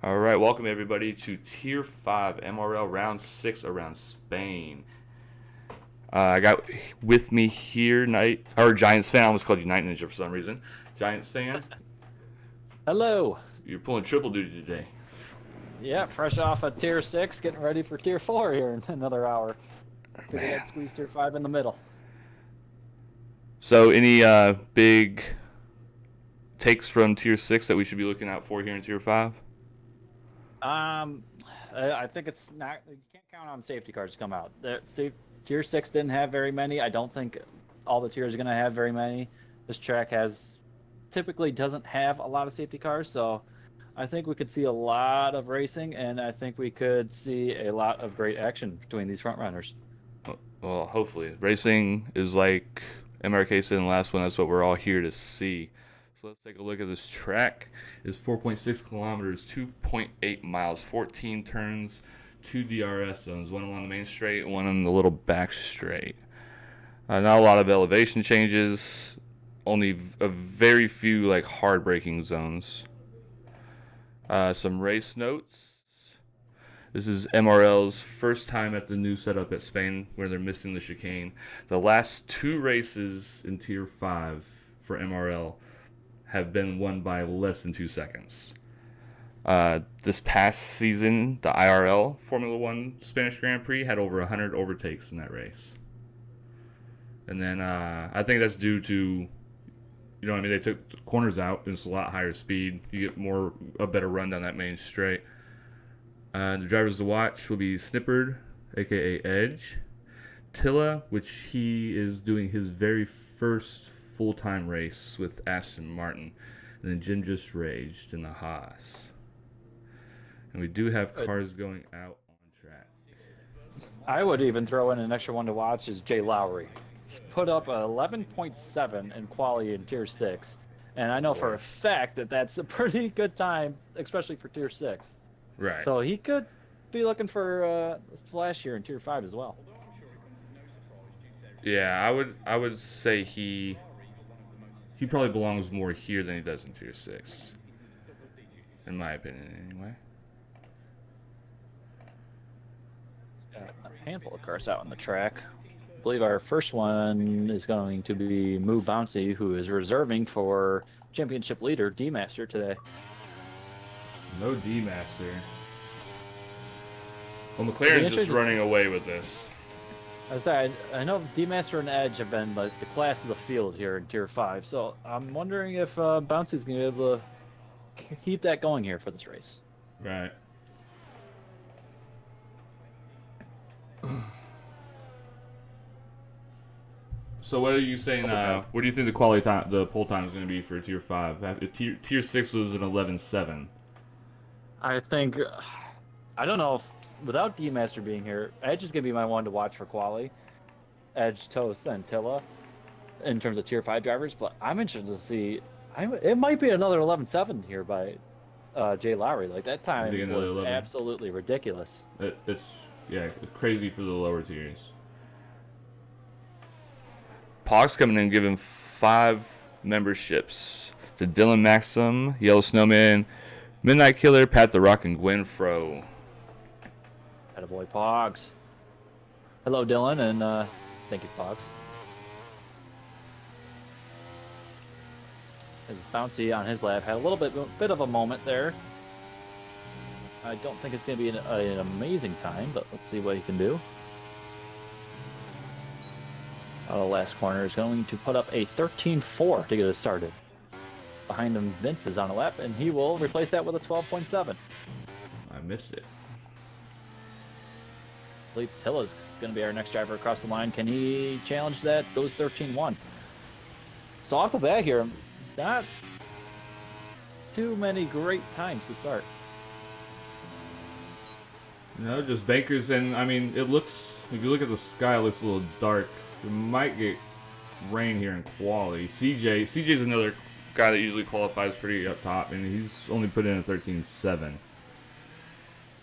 All right, welcome everybody to Tier 5 MRL Round 6 around Spain. I got with me here, GiantsFan. I almost called you Night Ninja for some reason. GiantsFan, Hello. you're pulling triple duty today. Yeah, fresh off of Tier 6, getting ready for Tier 4 here in another hour. Figured Man. I'd squeeze Tier 5 in the middle. So, any big takes from Tier 6 that we should be looking out for here in Tier 5? Um, I think it's not, you can't count on safety cars to come out. Tier 6 didn't have very many. I don't think all the tiers are going to have very many. This track typically doesn't have a lot of safety cars, so I think we could see a lot of racing, and I think we could see a lot of great action between these front runners. Well, hopefully. Racing is like MRK said in the last one. That's what we're all here to see. So let's take a look at this track. It's 4.6 kilometers, 2.8 miles, 14 turns, 2 DRS zones, one along the main straight, one on the little back straight. Not a lot of elevation changes, only a very few like hard braking zones. Some race notes. This is MRL's first time at the new setup at Spain where they're missing the chicane. The last 2 races in Tier 5 for MRL have been won by less than 2 seconds. This past season, the IRL Formula One Spanish Grand Prix had over 100 overtakes in that race. And then I think that's due to, they took the corners out and it's a lot higher speed. You get a better run down that main straight. The drivers to watch will be Snippered, aka Edge, Tilla, which he is doing his very first full-time race with Aston Martin, and then Jim Just Raged in the Haas. And we do have cars going out on track. I would even throw in an extra one to watch is Jay Lowry. He put up 11.7 in quali in Tier 6, and I know for a fact that that's a pretty good time, especially for Tier 6. Right. So he could be looking for a splash here in Tier 5 as well. Yeah, I would say he probably belongs more here than he does in Tier 6. In my opinion, anyway. Got a handful of cars out on the track. I believe our first one is going to be Moo Bouncy, who is reserving for championship leader D-Master today. No D-Master. Well, McLaren's just running away with this. I know D-Master and Edge have been like the class of the field here in Tier 5, so I'm wondering if Bouncy's going to be able to keep that going here for this race. Right. So what are you saying? What do you think the quality time, the pole time is going to be for Tier 5? If Tier 6 was an 11.7. I think, I don't know if, without D-Master being here, Edge is going to be my one to watch for quali. Edge, Toast, and Tilla in terms of Tier 5 drivers, but I'm interested to see, it might be another 11.7 here by Jay Lowry. Like, that time was 11. absolutely ridiculous. It's crazy for the lower tiers. Pogs coming in giving 5 memberships to Dylan Maxim, Yellow Snowman, Midnight Killer, Pat the Rock, and Gwen Fro. Attaboy Pogs. Hello, Dylan, and thank you, Pogs. As Bouncy on his lap had a little bit of a moment there. I don't think it's going to be an amazing time, but let's see what he can do. The last corner is going to put up a 13.4 to get us started. Behind him, Vince is on a lap, and he will replace that with a 12.7. I missed it. I believe Tilla's going to be our next driver across the line. Can he challenge that? Goes 13.1. So off the bat here, not too many great times to start. No, just Bankers, and I mean, it looks, if you look at the sky, it looks a little dark. We might get rain here in quali. CJ's another guy that usually qualifies pretty up top, and he's only put in a 13.7.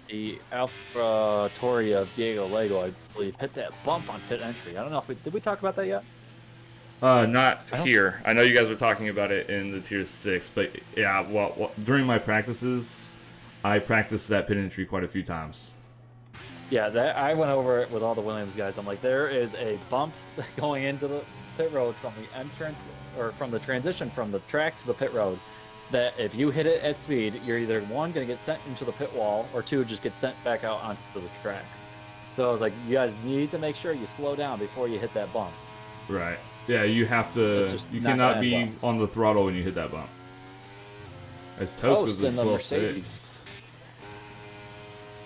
The Alpha Tori of Diego Lego, I believe, hit that bump on pit entry. I don't know if did we talk about that yet? Not here. I know you guys were talking about it in the Tier 6, but yeah, well during my practices, I practiced that pit entry quite a few times. Yeah, that I went over it with all the Williams guys. I'm like, there is a bump going into the pit road from the entrance or from the transition from the track to the pit road. That if you hit it at speed, you're either one going to get sent into the pit wall, or two just get sent back out onto the track. So I was like, you guys need to make sure you slow down before you hit that bump. Right. Yeah, you have to. You cannot be on the throttle when you hit that bump. As Toast was at 12.6.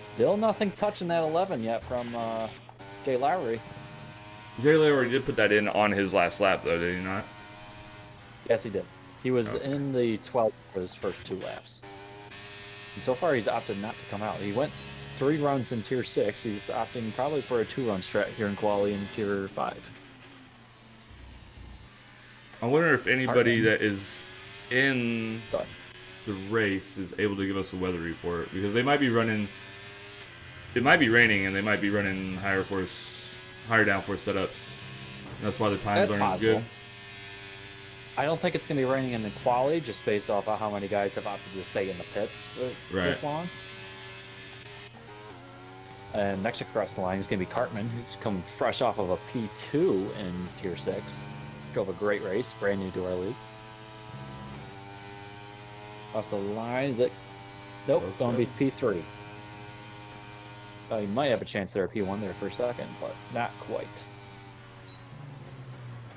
Still nothing touching that 11 yet from Jay Lowry. Jay Lowry did put that in on his last lap, though, did he not? Yes, he did. He was in the 12 for his first 2 laps. And so far, he's opted not to come out. He went 3 runs in Tier 6. He's opting probably for a 2-run strat here in Quali in Tier 5. I wonder if anybody that is in the race is able to give us a weather report, because they might be running. It might be raining, and they might be running higher downforce setups. That's why the times aren't as good. I don't think it's going to be raining in the quali, just based off of how many guys have opted to stay in the pits this long. And next across the line is going to be Cartman, who's coming fresh off of a P2 in Tier 6. Drove a great race, brand new to our league. Across the line, is it? Nope, going to be P3. You might have a chance there at P1 there for a second, but not quite.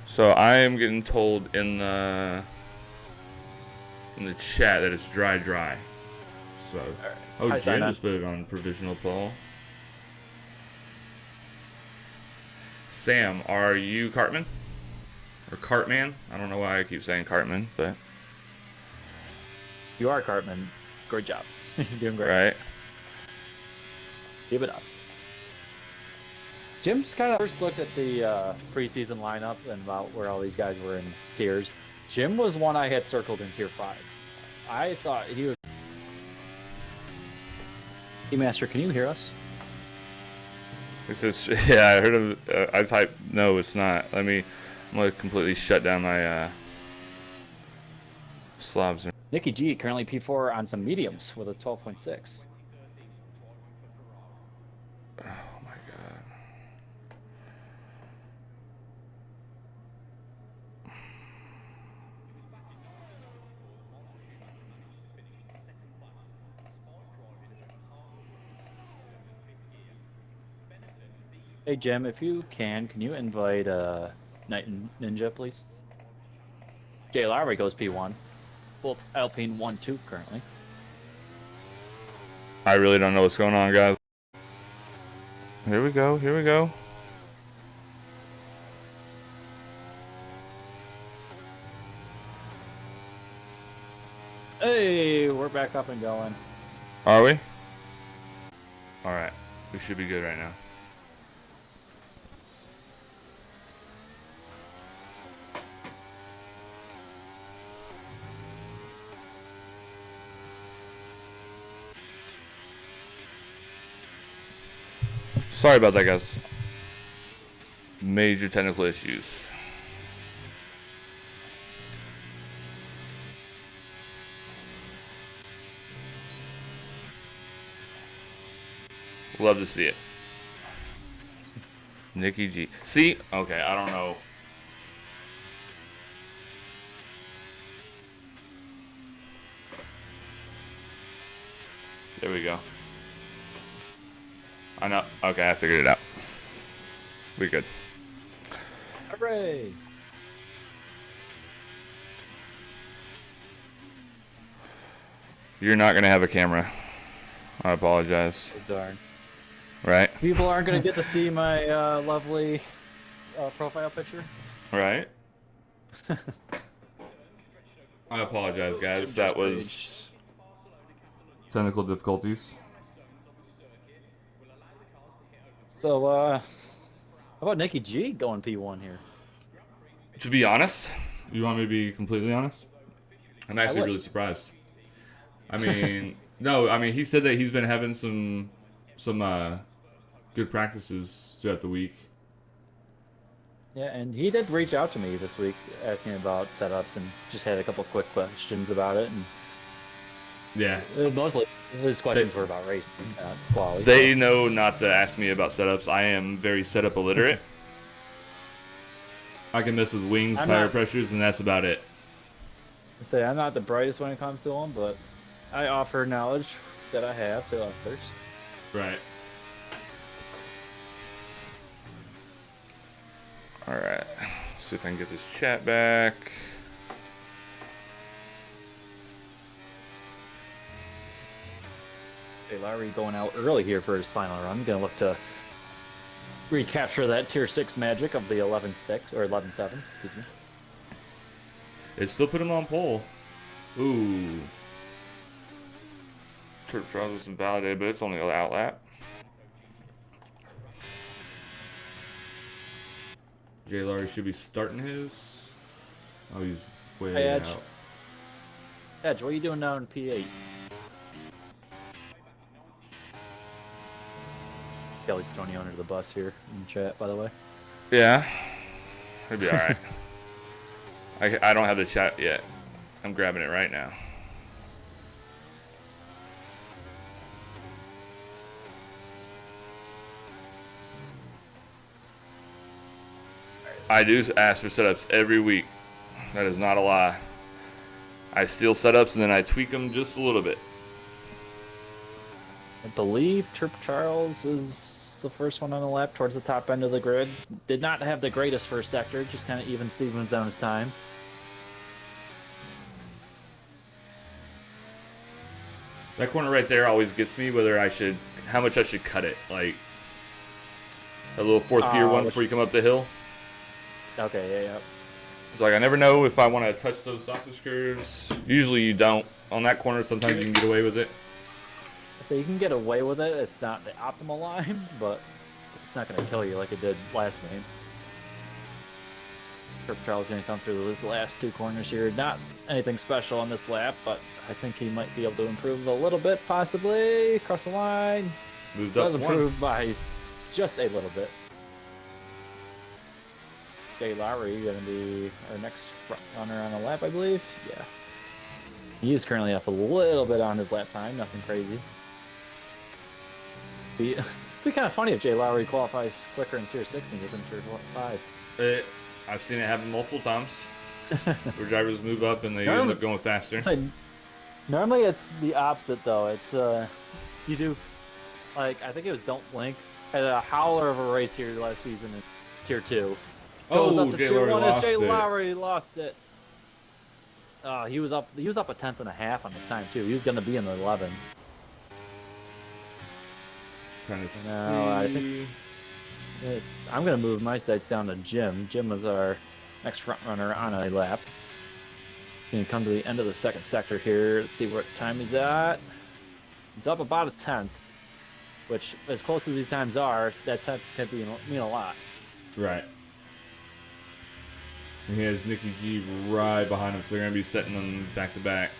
So I am getting told in the chat that it's dry. So Jim just put it on provisional pole. Sam, are you Cartman or Cartman? I don't know why I keep saying Cartman, but you are Cartman. Great job. You're doing great. Right. Keep it up. Jim's kind of first looked at the preseason lineup and about where all these guys were in tiers. Jim was one I had circled in Tier 5. I thought he was... Hey, Master, can you hear us? It says, yeah, I heard him. I typed, no, it's not. I'm going to completely shut down my slobs. Nikki G currently P4 on some mediums with a 12.6. Oh my god. Hey Jim, if you can you invite Night Ninja, please? Jay Lowry goes P1. Both Alpine 1-2 currently. I really don't know what's going on, guys. Here we go. Hey, we're back up and going. Are we? Alright. We should be good right now. Sorry about that, guys. Major technical issues. Love to see it. Nikki G. See? Okay, I don't know. There we go. I know. Okay, I figured it out. We good. Hooray! You're not going to have a camera. I apologize. Oh, darn. Right? People aren't going to get to see my lovely profile picture. Right? I apologize, guys. That was technical difficulties. So, how about Nikki G going P1 here? To be honest, you want me to be completely honest? I'm actually really surprised. I mean, no, I mean, he said that he's been having some good practices throughout the week. Yeah, and he did reach out to me this week asking about setups and just had a couple quick questions about it. And Yeah. Mostly his questions were about racing, quality. They know not to ask me about setups. I am very setup illiterate. I can mess with wings, tire pressures, and that's about it. I'm not the brightest when it comes to them, but I offer knowledge that I have to others. Right. All right. See if I can get this chat back. Hey, Lowry going out early here for his final run. Gonna look to recapture that tier 6 magic of the 11-6 or 11-7, excuse me. It still put him on pole. Ooh. Turf trials was invalidated, but it's only an outlap. Jay Laurie should be starting his. Oh, he's way Edge. out. Edge, what are you doing now in P8? Kelly's throwing you under the bus here in chat, by the way. Yeah. It'll be alright. I don't have the chat yet. I'm grabbing it right now. I do ask for setups every week. That is not a lie. I steal setups and then I tweak them just a little bit. I believe Turp Charles is the first one on the lap towards the top end of the grid. Did not have the greatest first sector, just kind of even Stevens down his time. That corner right there always gets me whether I should, how much I should cut it. Like a little fourth gear one before you come up the hill. Okay, yeah. It's like I never know if I want to touch those sausage curves. Usually you don't. On that corner, sometimes you can get away with it. So you can get away with it. It's not the optimal line, but it's not going to kill you like it did last game. Turp Charles is going to come through his last two corners here. Not anything special on this lap, but I think he might be able to improve a little bit, possibly. Across the line. Moved up Does improve by just a little bit. Jay Lowry going to be our next front runner on the lap, I believe. Yeah. He is currently off a little bit on his lap time, nothing crazy. It'd be kind of funny if Jay Lowry qualifies quicker in Tier 6 than he does in Tier 5. I've seen it happen multiple times. Where drivers move up and they end up going faster. Normally it's the opposite, though. It's, you do, like, I think it was Don't Blink, had a howler of a race here last season in Tier 2. Goes up to Tier 1 as Jay Lowry lost it. He was up a tenth and a half on this time too. He was going to be in the 11s. Now I think I'm going to move my sights down to Jim. Jim was our next front runner on a lap. He's going to come to the end of the second sector here. Let's see what time he's at. He's up about a tenth, which as close as these times are, that tenth can mean a lot. Right. And he has Nikki G right behind him, so they're going to be setting them back to back.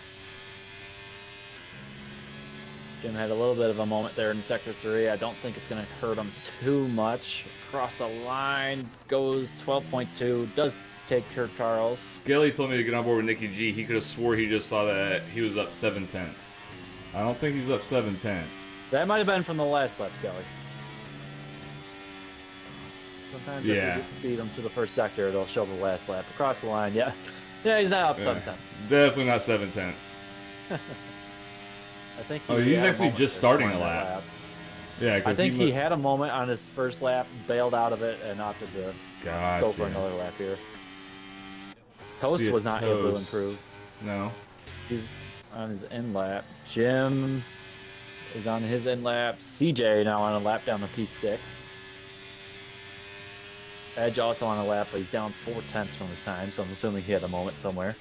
Jim had a little bit of a moment there in Sector 3. I don't think it's going to hurt him too much. Across the line, goes 12.2. Does take Turp Charles. Skelly told me to get on board with Nikki G. He could have swore he just saw that he was up 7/10. I don't think he's up 7/10. That might have been from the last lap, Skelly. Sometimes if you beat him to the first sector, it'll show the last lap. Across the line, yeah. Yeah, he's not up 7/10. Definitely not 7/10. I think he's actually just starting a lap. Yeah, I think he had a moment on his first lap, bailed out of it, and opted to go for another lap here. Toast was not able to improve. No. He's on his end lap. Jim is on his end lap. CJ now on a lap down to P6. Edge also on a lap, but he's down 4/10 from his time, so I'm assuming he had a moment somewhere.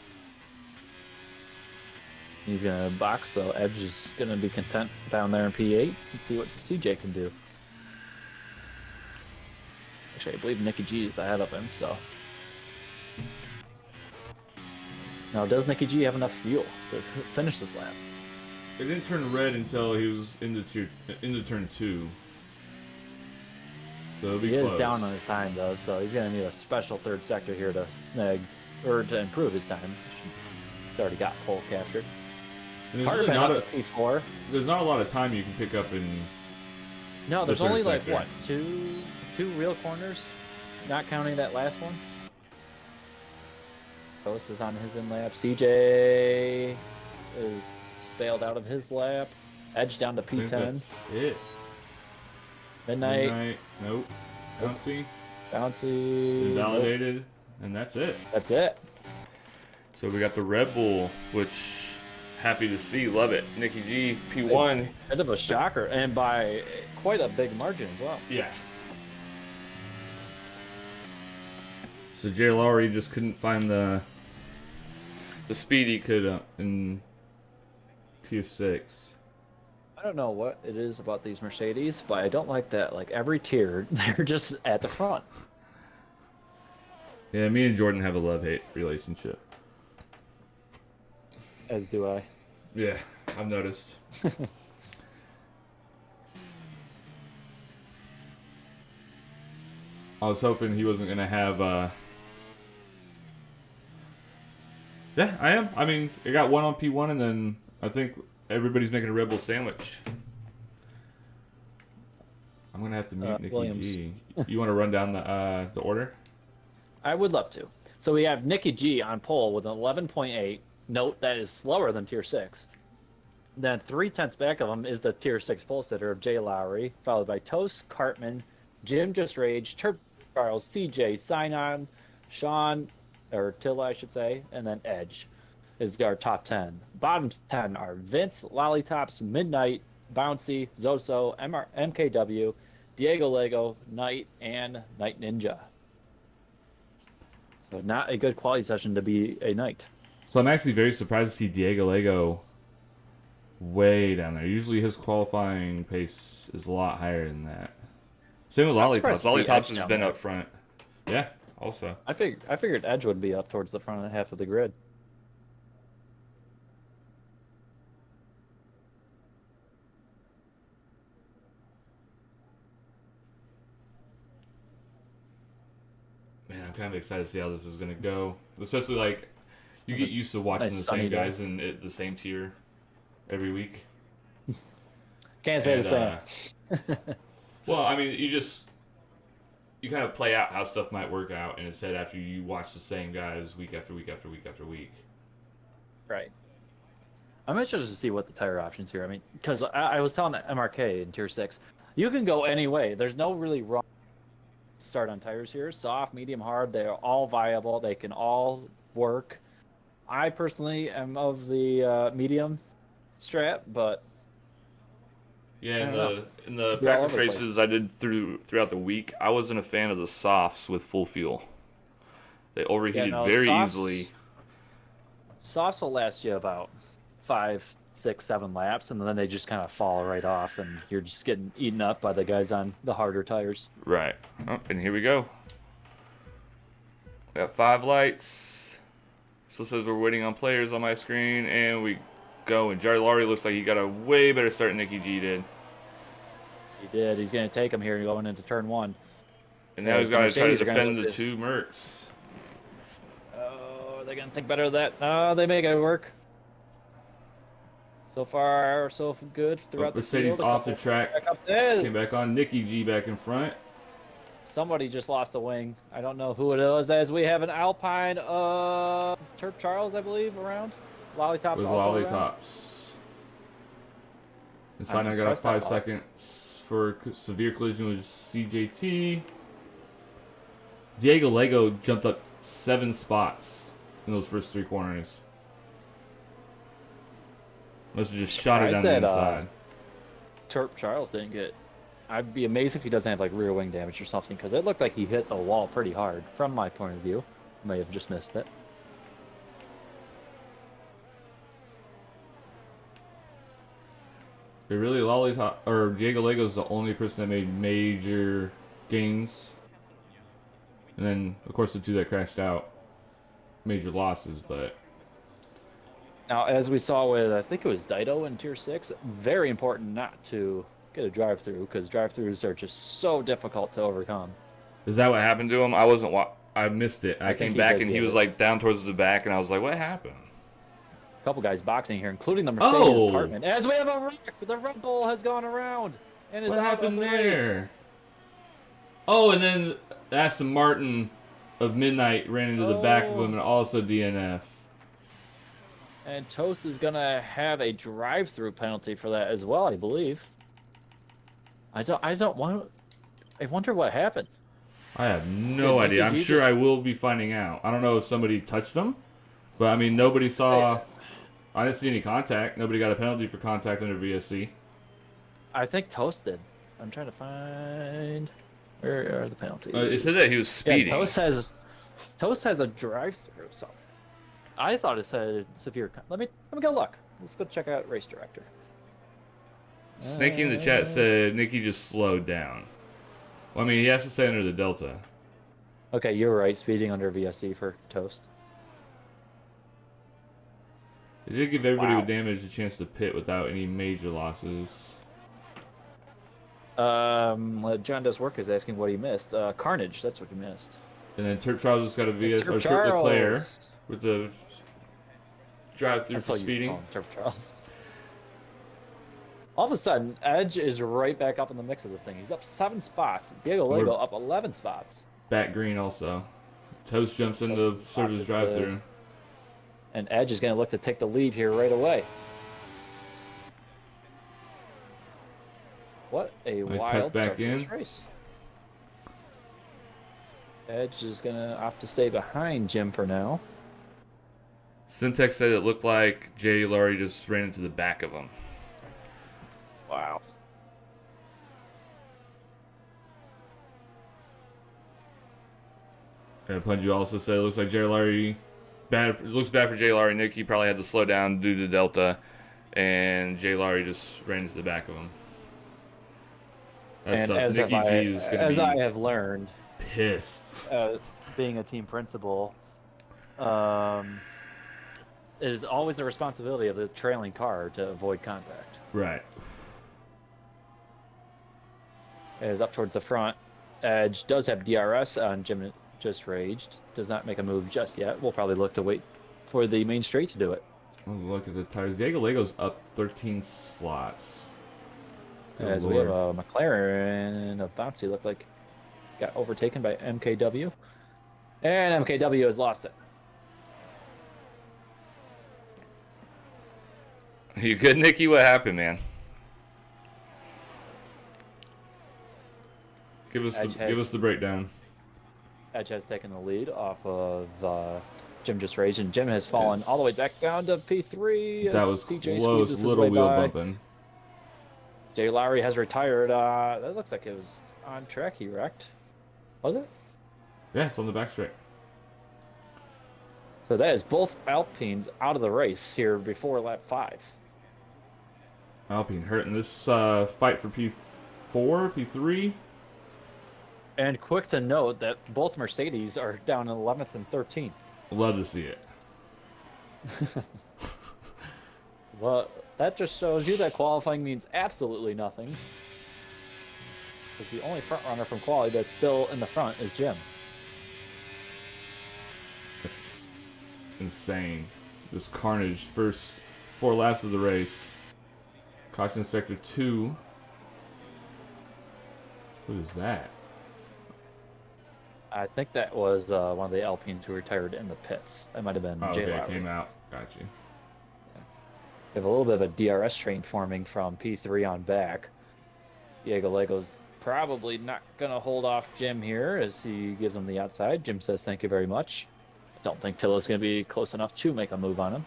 He's going to box, so Edge is going to be content down there in P8 and see what CJ can do. Actually, I believe Nikki G is ahead of him, so. Now, does Nikki G have enough fuel to finish this lap? It didn't turn red until he was into turn 2. So it'll be close. He is down on his time, though, so he's going to need a special third sector here to snag, or to improve his time. He's already got pole captured. And Carter really been up to P4. there's not a lot of time you can pick up in. No, there's only like sector. what, two real corners, not counting that last one. Post is on his in lap. CJ is bailed out of his lap. Edge down to P10. That's it. Midnight. Nope. Bouncy. Bouncy. Invalidated. Nope. And that's it. That's it. So we got the Red Bull, which happy to see. Love it. Nicky G, P1. Bit of a shocker, and by quite a big margin as well. Yeah. So Jay Lowry just couldn't find the speed he could in Tier 6. I don't know what it is about these Mercedes, but I don't like that. Like every tier, they're just at the front. Yeah, me and Jordan have a love-hate relationship. As do I. Yeah, I've noticed. I was hoping he wasn't going to have... Yeah, I am. I mean, I got one on P1, and then I think everybody's making a Red Bull sandwich. I'm going to have to mute Nicky Williams. G. You want to run down the order? I would love to. So we have Nicky G on pole with an 11.8. Note that is slower than Tier 6. Then 3/10 back of him is the Tier 6 pole sitter of Jay Lowry, followed by Toast, Cartman, Jim Just Rage, Turp Charles, CJ, Sinon, Sean, or Tilla, I should say, and then Edge is our top 10. Bottom 10 are Vince, Lollytops, Midnight, Bouncy, Zoso, MKW, Diego Lego, Knight, and Night Ninja. So not a good quality session to be a Knight. So I'm actually very surprised to see Diego Lego way down there. Usually his qualifying pace is a lot higher than that. Same with Lollytops. Lollytops has been up front. Yeah, also. I figured Edge would be up towards the front half of the grid. Man, I'm kind of excited to see how this is going to go. Especially, like, you get used to watching Nice the sunny same day. guys in the same tier every week. Can't say And, the same. Well, I mean, you kind of play out how stuff might work out in his head after you watch the same guys week after week after week after week. Right. I'm interested to see what the tire options here. I mean, because I was telling MRK in Tier 6, you can go any way. There's no really wrong start on tires here. Soft, medium, hard, they're all viable. They can all work. I personally am of the medium strat, but Yeah, in the Be all practice over the place. races I did throughout the week, I wasn't a fan of the softs with full fuel. They overheated very softs- easily. Softs will last you about 5, 6, 7 laps, and then they just kind of fall right off, and you're just getting eaten up by the guys on the harder tires. Right. Oh, and here we go. We got 5 lights. So it says we're waiting on players on my screen, and we go. And Jerry Laurie looks like he got a way better start than Nicky G did. He did. He's going to take him here going into turn 1. And now Yeah, he's got to try to Mercedes are gonna defend look the this. 2 Mercs. Oh, they're going to think better of that. No, they make it work. So far, so good throughout the Mercedes field. off the track. Back up there. Came back on. Nicky G back in front. Somebody just lost a wing. I don't know who it is, as we have an Alpine Turp Charles, I believe, around. Lollytops With also around. Lollytops. And I'm Sinai got impressed 5 that seconds for severe collision with CJT. Diego Lego jumped up 7 spots in those first 3 corners. Must have just shot it down the Surprised that, inside. Turp Charles didn't get... I'd be amazed if he doesn't have like rear wing damage or something, because it looked like he hit the wall pretty hard, from my point of view. May have just missed it. It really Lollipop or Diego Lego's the only person that made major gains. And then of course the 2 that crashed out. Major losses, but Now, as we saw with, I think it was Dido in Tier 6, very important not to get a drive-through, because drive-throughs are just so difficult to overcome. is that what happened to him? I wasn't I missed it. I think came he back did and he get was it. like down towards the back and I was like, what happened? A couple guys boxing here, including the Mercedes Oh! department. As we have a wreck, the Red Bull has gone around and is What out of happened the there? race. Oh, and then Aston Martin of Midnight ran into the back of him Oh. and also DNF. And Toast is gonna have a drive-through penalty for that as well, I believe. I wonder what happened. I have no Did idea. I'm Nikki G sure just I will be finding out. I don't know if somebody touched him, but I mean, nobody saw. say? I didn't see any contact. Nobody got a penalty for contact under VSC. I think Toast did. I'm trying to find where are the penalties. It said that he was speeding. Yeah, Toast has a drive-through. So I thought it said severe. Let me go look. Let's go check out Race Director. Snakey in the chat said Nikki just slowed down. Well, I mean, he has to stay under the delta. Okay, you're right. Speeding under VSC for Toast. It did give everybody Wow. with damage a chance to pit without any major losses. John Does Work is asking what he missed. Carnage, that's what he missed. And then Turp Charles just got a VS Turp or Turp Leclerc Charles. with the drive-through I'm so for used to speeding. calling him Turp Charles. All of a sudden, Edge is right back up in the mix of this thing. He's up 7 spots. Diego Lego up 11 spots. Back green also. Toast jumps into Toast is sort of his opted drive-through. And Edge is going to look to take the lead here right away. What a wild back start to this in. race. Edge is going to opt to stay behind Jim for now. Syntex said it looked like Jay Laurie just ran into the back of him. Wow. And Punju also said it looks like Jay Laurie it looks bad for Jay Laurie. Nikki probably had to slow down due to Delta, and Jay Laurie just ran into the back of him. And Nikki G is going to be I have learned, pissed. being a team principal, it is always the responsibility of the trailing car to avoid contact. Right. It is up towards the front. Edge does have DRS on Jim. Just raged. Does not make a move just yet. We'll probably look to wait for the main straight to do it. Oh, look at the tires. Diego Lego's up 13 slots. Good As Lord. we have a McLaren of Bouncy looked like got overtaken by MKW. And MKW has lost it. You good, Nikki? What happened, man? Give us the breakdown. Edge has taken the lead off of Jim Just Rage, and Jim has fallen all the way back down to P3. That was CJ close, squeezes his little way wheel by. bumping. Jay Lowry has retired. That looks like it was on track. He wrecked. Was it? Yeah, it's on the back straight. So that is both Alpines out of the race here before lap 5. Alpine hurting this fight for P4, P3. And quick to note that both Mercedes are down in 11th and 13th. Love to see it. Well, that just shows you that qualifying means absolutely nothing. Because the only front runner from quali that's still in the front is Jim. That's insane. This carnage. First 4 laps of the race. Caution sector 2. What is that? I think that was one of the Alpines who retired in the pits. That might have been Oh, Jay okay, it Lowry. came out. Got you. We have a little bit of a DRS train forming from P3 on back. Diego Lego's probably not going to hold off Jim here as he gives him the outside. Jim says thank you very much. I don't think Tillo's going to be close enough to make a move on him.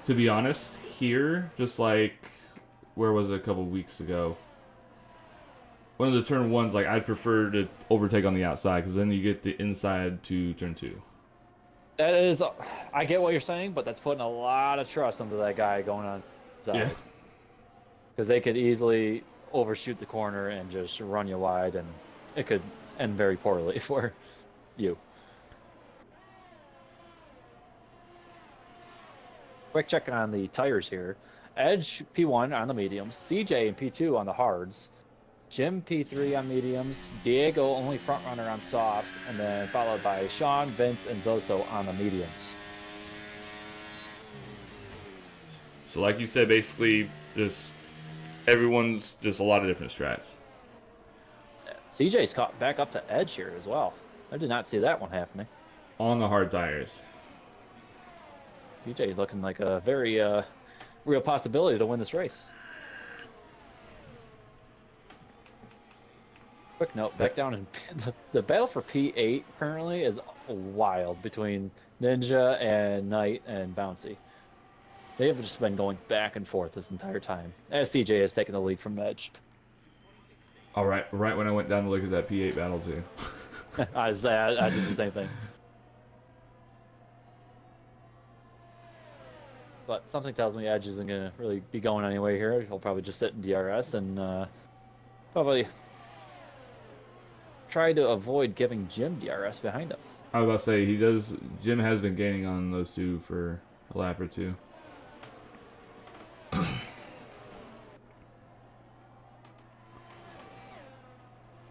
To be honest, here, just like, where was it a couple weeks ago? One of the turn 1s, like, I'd prefer to overtake on the outside because then you get the inside to turn 2. That is, I get what you're saying, but that's putting a lot of trust into that guy going on inside. Yeah. Because they could easily overshoot the corner and just run you wide, and it could end very poorly for you. Quick check on the tires here. Edge P1 on the mediums, CJ and P2 on the hards, Jim P3 on mediums, Diego only front runner on softs, and then followed by Sean, Vince, and Zoso on the mediums. So like you said, basically, just everyone's just a lot of different strats. CJ's caught back up to edge here as well. I did not see that one happening. On the hard tires. CJ looking like a very real possibility to win this race. Quick note, back down in the battle for P8 currently is wild between Ninja and Knight and Bouncy. They have just been going back and forth this entire time, as CJ has taken the lead from Edge. All right, right when I went down to look at that P8 battle too. I did the same thing. But something tells me Edge isn't going to really be going anywhere here. He'll probably just sit in DRS and probably try to avoid giving Jim DRS behind him. I was about to say, Jim has been gaining on those two for a lap or two.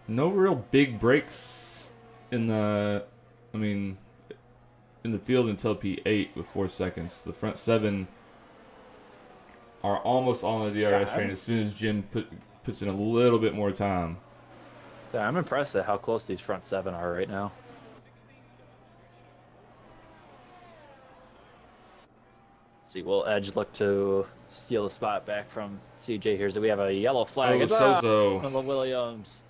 No real big breaks in the field until P8 with 4 seconds. The front 7 are almost all on the DRS train as soon as Jim puts in a little bit more time. So I'm impressed at how close these front 7 are right now. Let's see, will Edge look to steal the spot back from CJ here? So we have a yellow flag. Oh, Sozo. On the Williams.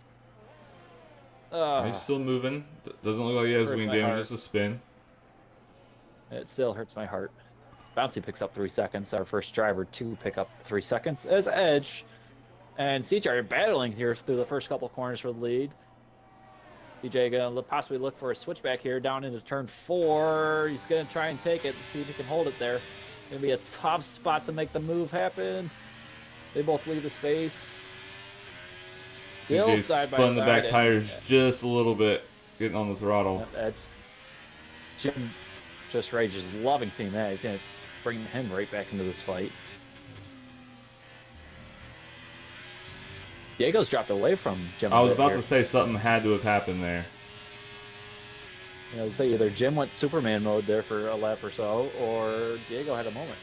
He's still moving. Doesn't look like he has wing damage, just a spin. It still hurts my heart. Bouncy picks up 3 seconds. Our first driver to pick up 3 seconds as Edge and CJ are battling here through the first couple corners for the lead. CJ gonna possibly look for a switchback here down into turn 4. He's gonna try and take it, see if he can hold it there. Gonna be a tough spot to make the move happen. They both leave the space. Still CJ side by spun side. the back tires just a little bit, getting on the throttle. Edge. Jim just rages, loving seeing that. He's gonna bring him right back into this fight. Diego's dropped away from Jim. I was about to say something had to have happened there. You know, say either Jim went Superman mode there for a lap or so, or Diego had a moment.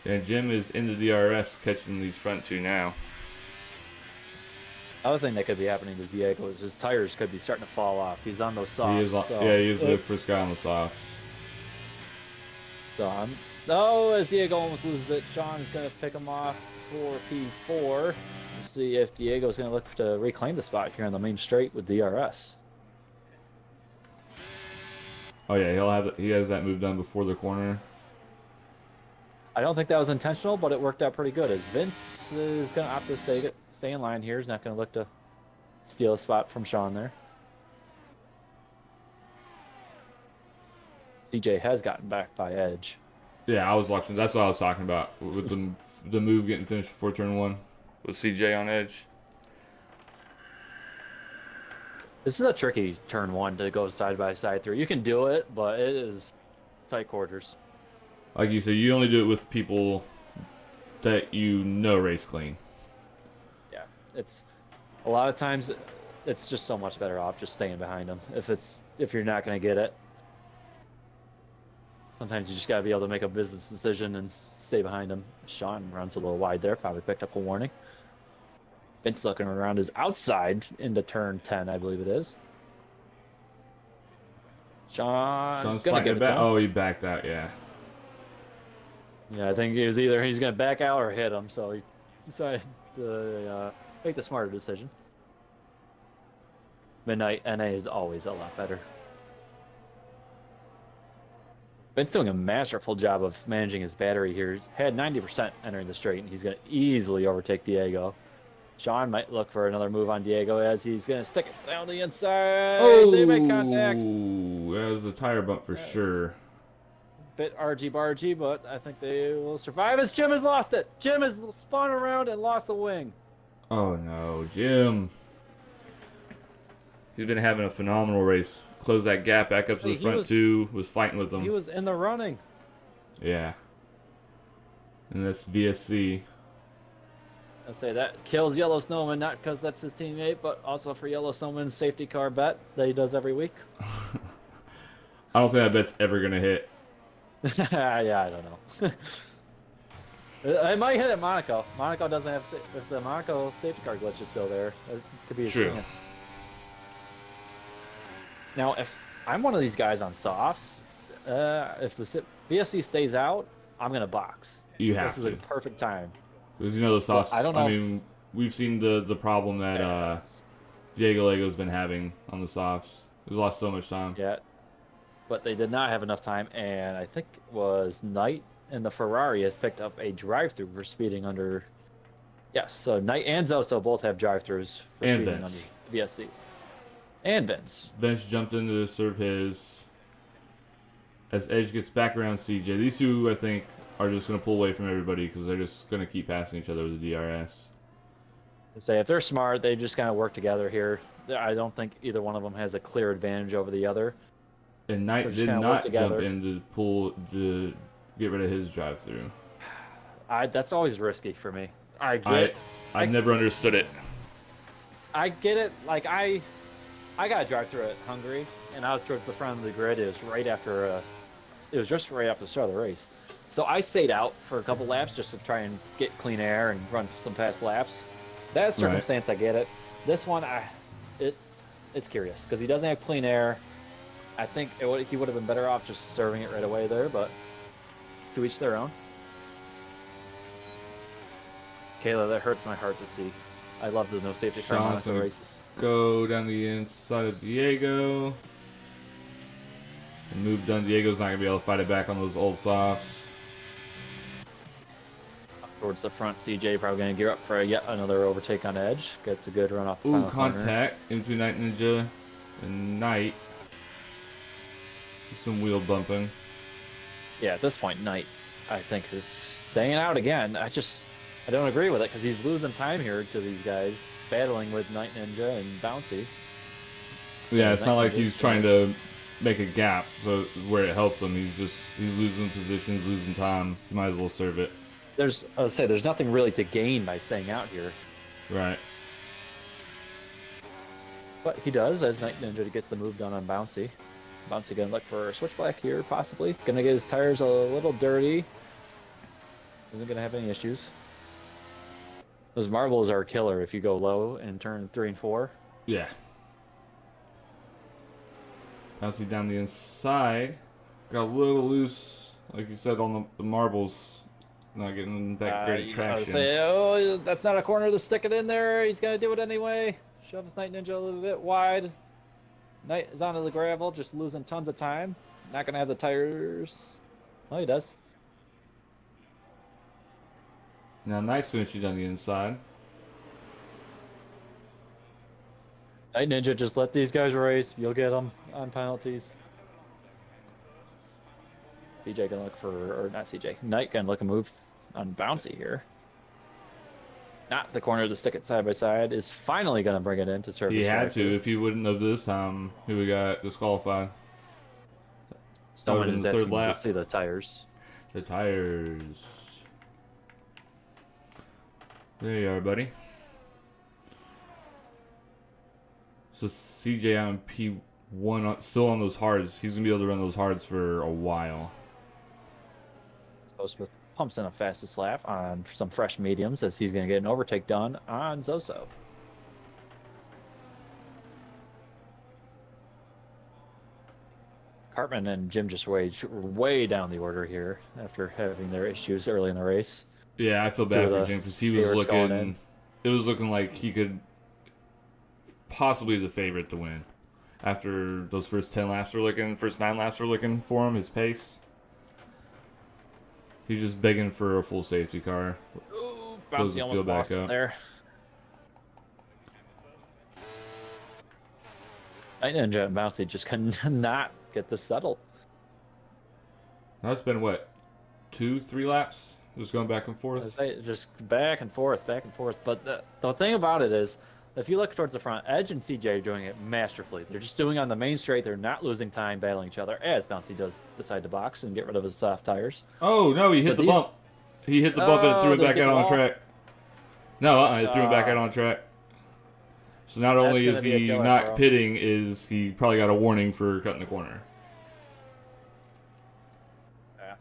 And Jim is in the DRS catching these front 2 now. Other thing that could be happening to Diego is his tires could be starting to fall off. He's on those softs. He is the first guy on the softs. As Diego almost loses it, Sean is going to pick him off for P4. We'll see if Diego's going to look to reclaim the spot here on the main straight with DRS. Oh yeah, he has that move done before the corner. I don't think that was intentional, but it worked out pretty good. As Vince is going to opt to stay in line here. He's not going to look to steal a spot from Sean there. CJ has gotten back by Edge. Yeah, I was watching. That's what I was talking about with the move getting finished before turn 1 with CJ on Edge. This is a tricky turn 1 to go side by side through. You can do it, but it is tight quarters. Like you said, you only do it with people that you know race clean. Yeah, it's a lot of times it's just so much better off just staying behind them if you're not going to get it. Sometimes you just got to be able to make a business decision and stay behind him. Sean runs a little wide there, probably picked up a warning. Vince looking around his outside into turn 10, I believe it is. Sean's gonna give it to him. Oh, he backed out, yeah. Yeah, I think it was either he's gonna back out or hit him, so he decided to make the smarter decision. Midnight NA is always a lot better. Vince doing a masterful job of managing his battery here. Had 90% entering the straight, and he's going to easily overtake Diego. Sean might look for another move on Diego as he's going to stick it down the inside. Oh, they make contact. That was a tire bump for sure. Bit argy-bargy, but I think they will survive as Jim has lost it. Jim has spun around and lost the wing. Oh, no, Jim. He's been having a phenomenal race. Closed that gap back up to the front 2, was fighting with them. He was in the running. Yeah. And that's VSC. I say that kills Yellow Snowman, not because that's his teammate, but also for Yellow Snowman's safety car bet that he does every week. I don't think that bet's ever going to hit. Yeah, I don't know. It might hit at Monaco. Monaco doesn't have. If the Monaco safety car glitch is still there, it could be his True. chance. Now, if I'm one of these guys on softs, if the VSC stays out, I'm gonna box. You This have is to. a perfect time. Because you know the But I sauce. don't I know mean, we've seen the problem that Diego Lego's been having on the softs. He's lost so much time. yeah, but they did not have enough time, and I think it was Knight and the Ferrari has picked up a drive-through for speeding under. Yes, so Knight and Zoso both have drive-throughs for And speeding Vince. under VSC. And Vince. Vince jumped in to serve his. As Edge gets back around CJ. These two, I think, are just going to pull away from everybody because they're just going to keep passing each other with the DRS. Say if they're smart, they just kind of work together here. I don't think either one of them has a clear advantage over the other. And Knight They're just did gonna work not jump together. in to get rid of his drive-through. That's always risky for me. I never understood it. I get it. Like I got a drive-through at Hungary, and I was towards the front of the grid. It was right after. It was just right after the start of the race. So I stayed out for a couple laps just to try and get clean air and run some fast laps. That circumstance, I get it. This one, it's curious because he doesn't have clean air. I think he would have been better off just serving it right away there, but to each their own. Kayla, that hurts my heart to see. I love the no safety car Monaco races. Go down the inside of Diego. And move done. Diego's not going to be able to fight it back on those old softs. Towards the front, CJ probably going to gear up for yet another overtake on Edge. Gets a good run off the final contact in between Night Ninja and Knight. Some wheel bumping. Yeah, at this point, Knight, I think, is staying out again. I don't agree with it because he's losing time here to these guys, battling with Night Ninja and Bouncy. Yeah, it's not like he's trying to make a gap so where it helps him. He's losing positions, losing time. You might as well serve it. There's nothing really to gain by staying out here. Right. But he does, as Night Ninja gets the move done on Bouncy. Bouncy gonna look for a switchback here, possibly. Gonna get his tires a little dirty. Isn't gonna have any issues. Those marbles are killer if you go low in turn 3 and 4. Yeah. Bouncy down the inside. Got a little loose, like you said, on the marbles. Not getting that great traction. That's not a corner to stick it in there. He's gonna do it anyway. Shoves Night Ninja a little bit wide. Knight is onto the gravel, just losing tons of time. Not gonna have the tires. Oh, he does. Now Knight's finishing down the inside. Night Ninja, just let these guys race. You'll get them on penalties. CJ gonna look for, or not CJ. Knight gonna look a move on Bouncy here. Not the corner to stick it side by side. Is finally gonna bring it in to serve. He had to. If he wouldn't have this time, he would have got disqualified. Someone is asking to see the tires. The tires. There you are, buddy. So CJ on P1, still on those hards. He's going to be able to run those hards for a while. Zoso pumps in a fastest lap on some fresh mediums as he's going to get an overtake done on Zoso. Cartman and Jim just way down the order here after having their issues early in the race. Yeah, I feel bad for Jim because he was looking. It was looking like he could possibly be the favorite to win. After those first 9 laps were looking for him, his pace. He's just begging for a full safety car. Ooh, Bouncy almost lost it there. Night Ninja and Bouncy just cannot get this settled. Now it's been, what, 2-3 laps? Just going back and forth? Just back and forth. But the thing about it is, if you look towards the front, Edge and CJ are doing it masterfully. They're just doing on the main straight. They're not losing time battling each other, as Bouncy does decide to box and get rid of his soft tires. Oh, no, he hit the bump. He hit the bump and threw it back out on track. No, it threw him back out on track. So not only is he not pitting, is he probably got a warning for cutting the corner. Yeah.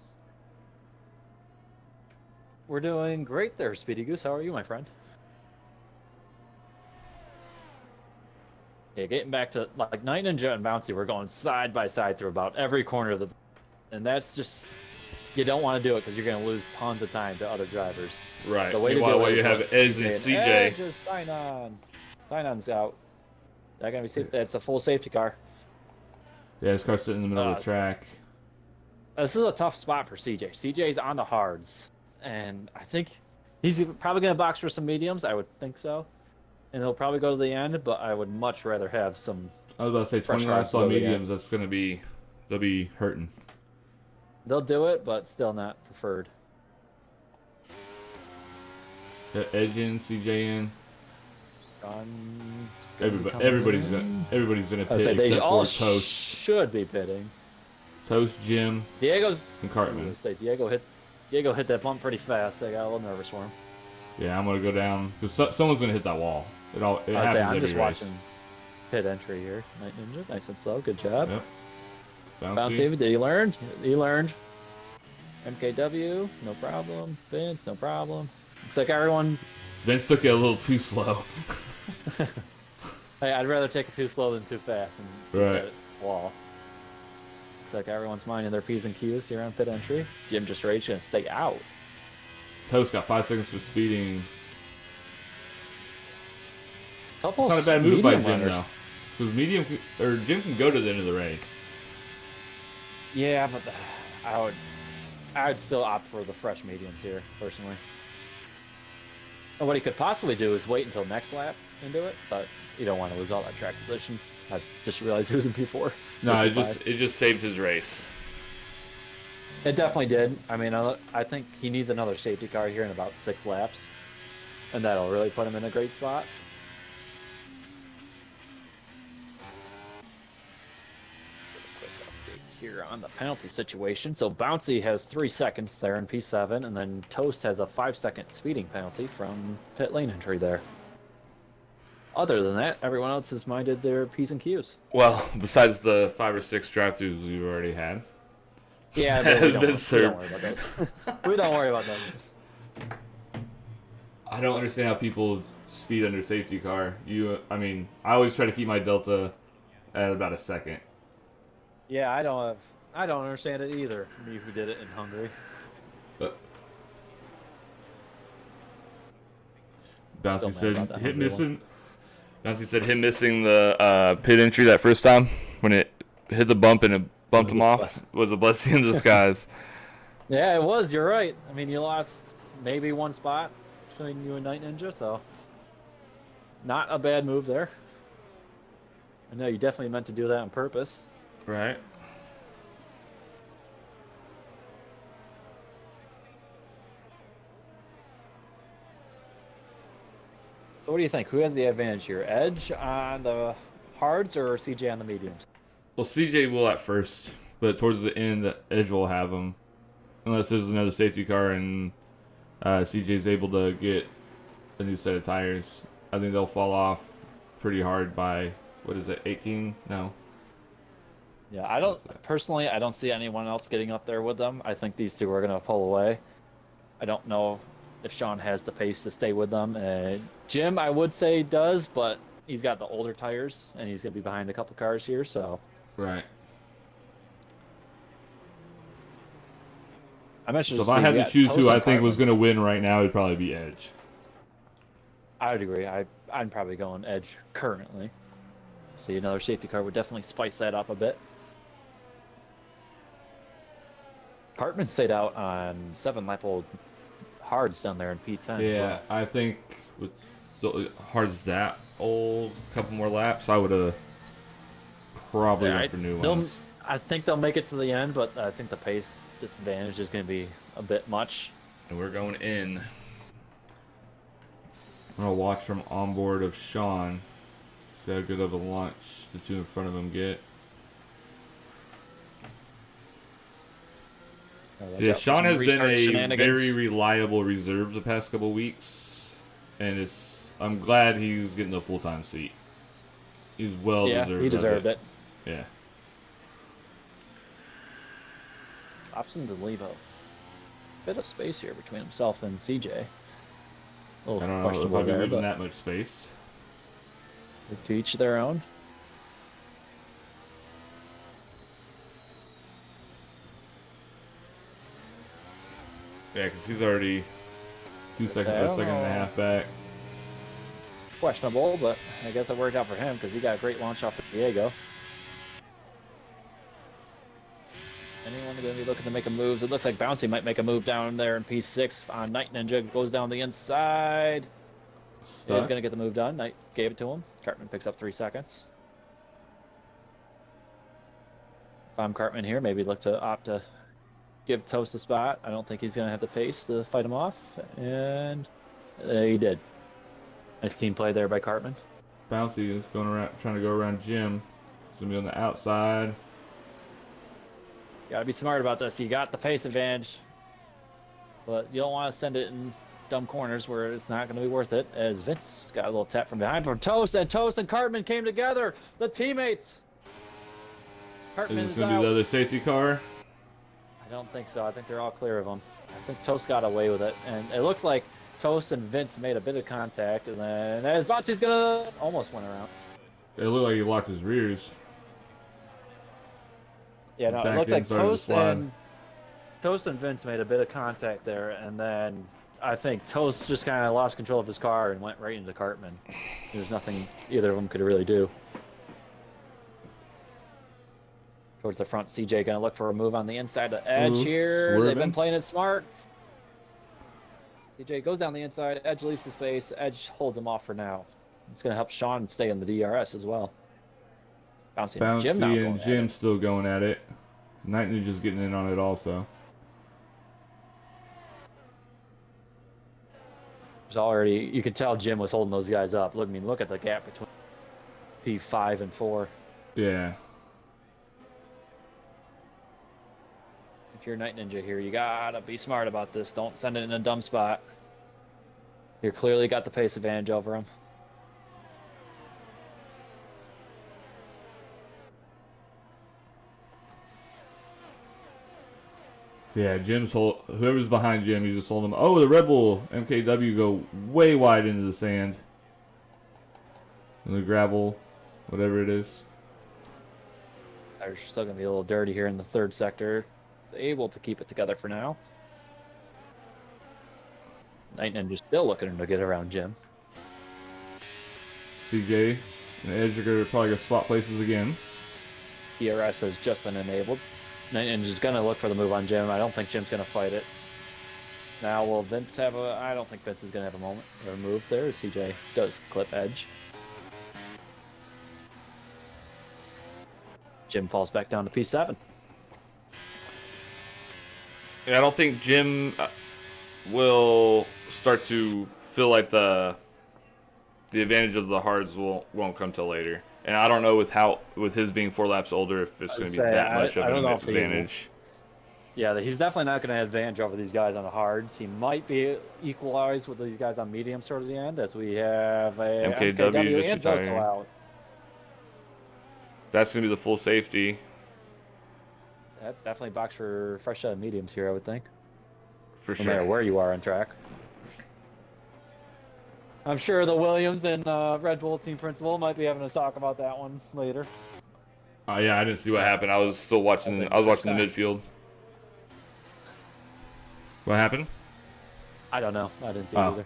We're doing great there, Speedy Goose. How are you, my friend? Yeah, getting back to like Night Ninja and Bouncy, we're going side by side through about every corner of the, and that's just you don't want to do it because you're going to lose tons of time to other drivers. Right. The way to Meanwhile, do while it you is have what Edge and CJ. Just sign on. Sign on's out. That gonna be safe. That's a full safety car. Yeah, his car's sitting in the middle of the track. This is a tough spot for CJ. CJ's on the hards, and I think he's probably gonna box for some mediums. I would think so, and he'll probably go to the end. But I would much rather have some. I was about to say 20 laps on mediums. That's gonna be, they'll be hurting. They'll do it, but still not preferred. Edge in, CJ in. Everybody's gonna pit except for Toast. Should be pitting. Toast, Jim, and Cartman. Diego hit that bump pretty fast. I got a little nervous for him. Yeah, I'm gonna go down because someone's gonna hit that wall. It happens I'm just every race. watching pit entry here. Night Ninja, nice and slow. Good job. Yep. Bouncy, did he learn? He learned. MKW, no problem. Vince, no problem. Looks like everyone. Vince took it a little too slow. Hey, I'd rather take it too slow than too fast and hit that wall. Looks like everyone's minding their P's and Q's here on pit entry. Jim just raged, gonna stay out. Toast got 5 seconds for speeding. Couple it's not a bad move by Jim runners. though, because Jim can go to the end of the race. Yeah, but I would still opt for the fresh mediums here personally. And what he could possibly do is wait until next lap and do it, but you don't want to lose all that track position. I just realized he was in P4. No, it just saved his race. It definitely did. I mean, I think he needs another safety car here in about 6 laps, and that'll really put him in a great spot. Quick update here on the penalty situation. So Bouncy has 3 seconds there in P7, and then Toast has a 5-second speeding penalty from pit lane entry there. Other than that, everyone else has minded their P's and Q's. Well, besides the 5 or 6 drive-thrus we've already had. Yeah, but we don't worry about those. We don't worry about those. I don't understand how people speed under safety car. I mean, I always try to keep my delta at about a second. Yeah, I don't understand it either. Me who did it in Hungary. But Bouncy said him missing. Bouncy said him missing the pit entry that first time when it hit the bump and it bumped him off was a blessing in disguise. Yeah, it was. You're right. I mean, you lost maybe 1 spot between you and Night Ninja, so not a bad move there. I know you definitely meant to do that on purpose. Right. So what do you think? Who has the advantage here? Edge on the hards or CJ on the mediums? Well, CJ will at first, but towards the end, Edge will have him. Unless there's another safety car and CJ's able to get a new set of tires. I think they'll fall off pretty hard by, 18? No. Yeah, I don't see anyone else getting up there with them. I think these two are going to pull away. I don't know if Sean has the pace to stay with them. Jim, I would say does, but he's got the older tires, and he's going to be behind a couple cars here, so. Right. I'm interested. So if I had to choose who I think was going to win right now, it'd probably be Edge. I would agree. I'm probably going Edge currently. See, another safety car would definitely spice that up a bit. Cartman stayed out on 7-lap-old hards down there in P10. Yeah, I think with the hards that old, a couple more laps, I would have probably went for new ones. I think they'll make it to the end, but I think the pace disadvantage is going to be a bit much. And we're going in. I'm going to watch from onboard of Sean. See how good of a launch the two in front of him get. Yeah, Sean has been a very reliable reserve the past couple weeks, and I'm glad he's getting a full-time seat. He's well deserved. Yeah, he deserved it. Yeah. Option to Levo. bit of space here between himself and CJ. A I little don't know if questionable I'll be there, leaving but that much space. to each their own. Yeah, because he's already a second and a half back. Questionable, but I guess it worked out for him because he got a great launch off of Diego. Anyone going to be looking to make a move? It looks like Bouncy might make a move down there in P6 on Night Ninja. Goes down the inside. Stuck. He's going to get the move done. Knight gave it to him. Cartman picks up 3 seconds. If I'm Cartman here, maybe look to opt to give Toast a spot. I don't think he's going to have the pace to fight him off. And he did. Nice team play there by Cartman. Bouncy is going around, trying to go around Jim. He's going to be on the outside. You gotta be smart about this. You got the pace advantage, but you don't want to send it in dumb corners where it's not going to be worth it. As Vince got a little tap from behind from Toast, and Cartman came together. The teammates. Cartman Is this going to be the other safety car? I don't think so. I think they're all clear of him. I think Toast got away with it, and it looks like Toast and Vince made a bit of contact, and then as Bouncy's gonna almost went around. It looked like he locked his rears. Yeah, no, it looked like Toast and Vince made a bit of contact there, and then I think Toast just kind of lost control of his car and went right into Cartman. There's nothing either of them could really do. Towards the front, CJ gonna look for a move on the inside of Edge here. Swerving. They've been playing it smart. CJ goes down the inside. Edge leaves the space. Edge holds him off for now. It's gonna help Sean stay in the DRS as well. Bouncy and Jim still going at it. Night Ninja's getting in on it also. There's already, you could tell Jim was holding those guys up. Look, I mean, look at the gap between P5 and 4. Yeah. If you're Night Ninja here, you gotta be smart about this. Don't send it in a dumb spot. You're clearly got the pace advantage over him. Yeah, whoever's behind Jim, you just hold him. Oh, the Red Bull MKW go way wide into the sand. And the gravel, whatever it is. They're still going to be a little dirty here in the third sector. Able to keep it together for now. Night Ninja still looking to get around Jim. CJ and Edge are probably going to swap places again. DRS has just been enabled. Night Ninja's going to look for the move on Jim. I don't think Jim's going to fight it. Now, will Vince have a... I don't think Vince is going to have a moment or a move there. CJ does clip Edge. Jim falls back down to P7. Yeah, I don't think Jim will start to feel like the advantage of the hards won't come till later. And I don't know with his being 4 laps older if it's going to be that much of an advantage. Yeah, he's definitely not going to have advantage over these guys on the hards. He might be equalized with these guys on mediums towards the end, as we have a MKW and Zoso out. That's going to be the full safety. That definitely box for fresh set of mediums here, I would think. For sure. No matter where you are on track. I'm sure the Williams and Red Bull team principal might be having a talk about that one later. Yeah, I didn't see what happened. I was still watching. I was watching the midfield. What happened? I don't know. I didn't see it either.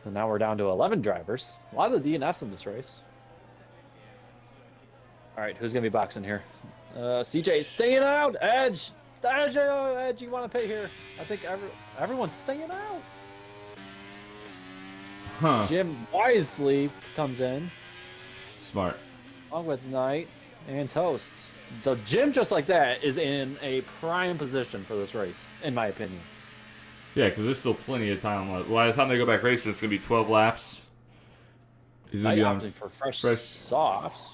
So now we're down to 11 drivers. A lot of the DNFs in this race. All right, who's gonna be boxing here? CJ staying out. Edge, Edge, you want to pay here? I think everyone's staying out. Huh. Jim wisely comes in. Smart. Along with Knight and Toast. So Jim, just like that, is in a prime position for this race, in my opinion. Yeah, because there's still plenty of time left. By the time they go back racing, it's going to be 12 laps. He's going to be on for fresh softs.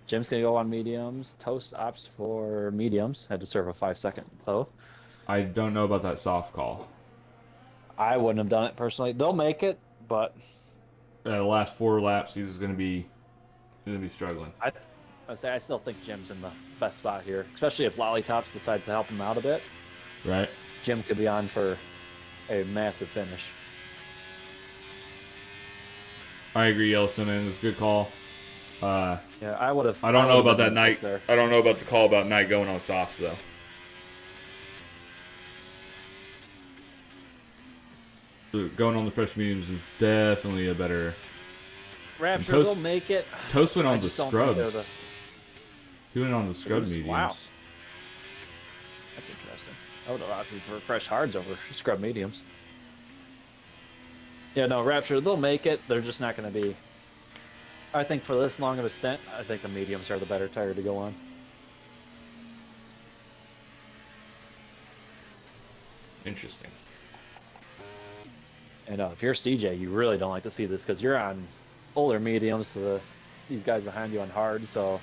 Jim's going to go on mediums. Toast opts for mediums. Had to serve a 5-second, though. I don't know about that soft call. I wouldn't have done it personally. They'll make it, but the last 4 laps, he's going to be struggling. I still think Jim's in the best spot here, especially if Lollipops decides to help him out a bit. Right. Jim could be on for a massive finish. I agree, Yellowstone, man. It's a good call. Yeah, I would have. I don't know about that been night. there. I don't know about the call about night going on softs though. Going on the fresh mediums is definitely a better. Rapture Toast- will make it. Toast went I on the just don't think they're scrubs. He went on the scrub Oops, mediums. wow. That's interesting. I would have opted for fresh hards over scrub mediums. Yeah, no, Rapture, they'll make it. They're just not going to be. I think for this long of a stint, I think the mediums are the better tire to go on. Interesting. And if you're CJ, you really don't like to see this because you're on older mediums to these guys behind you on hard. So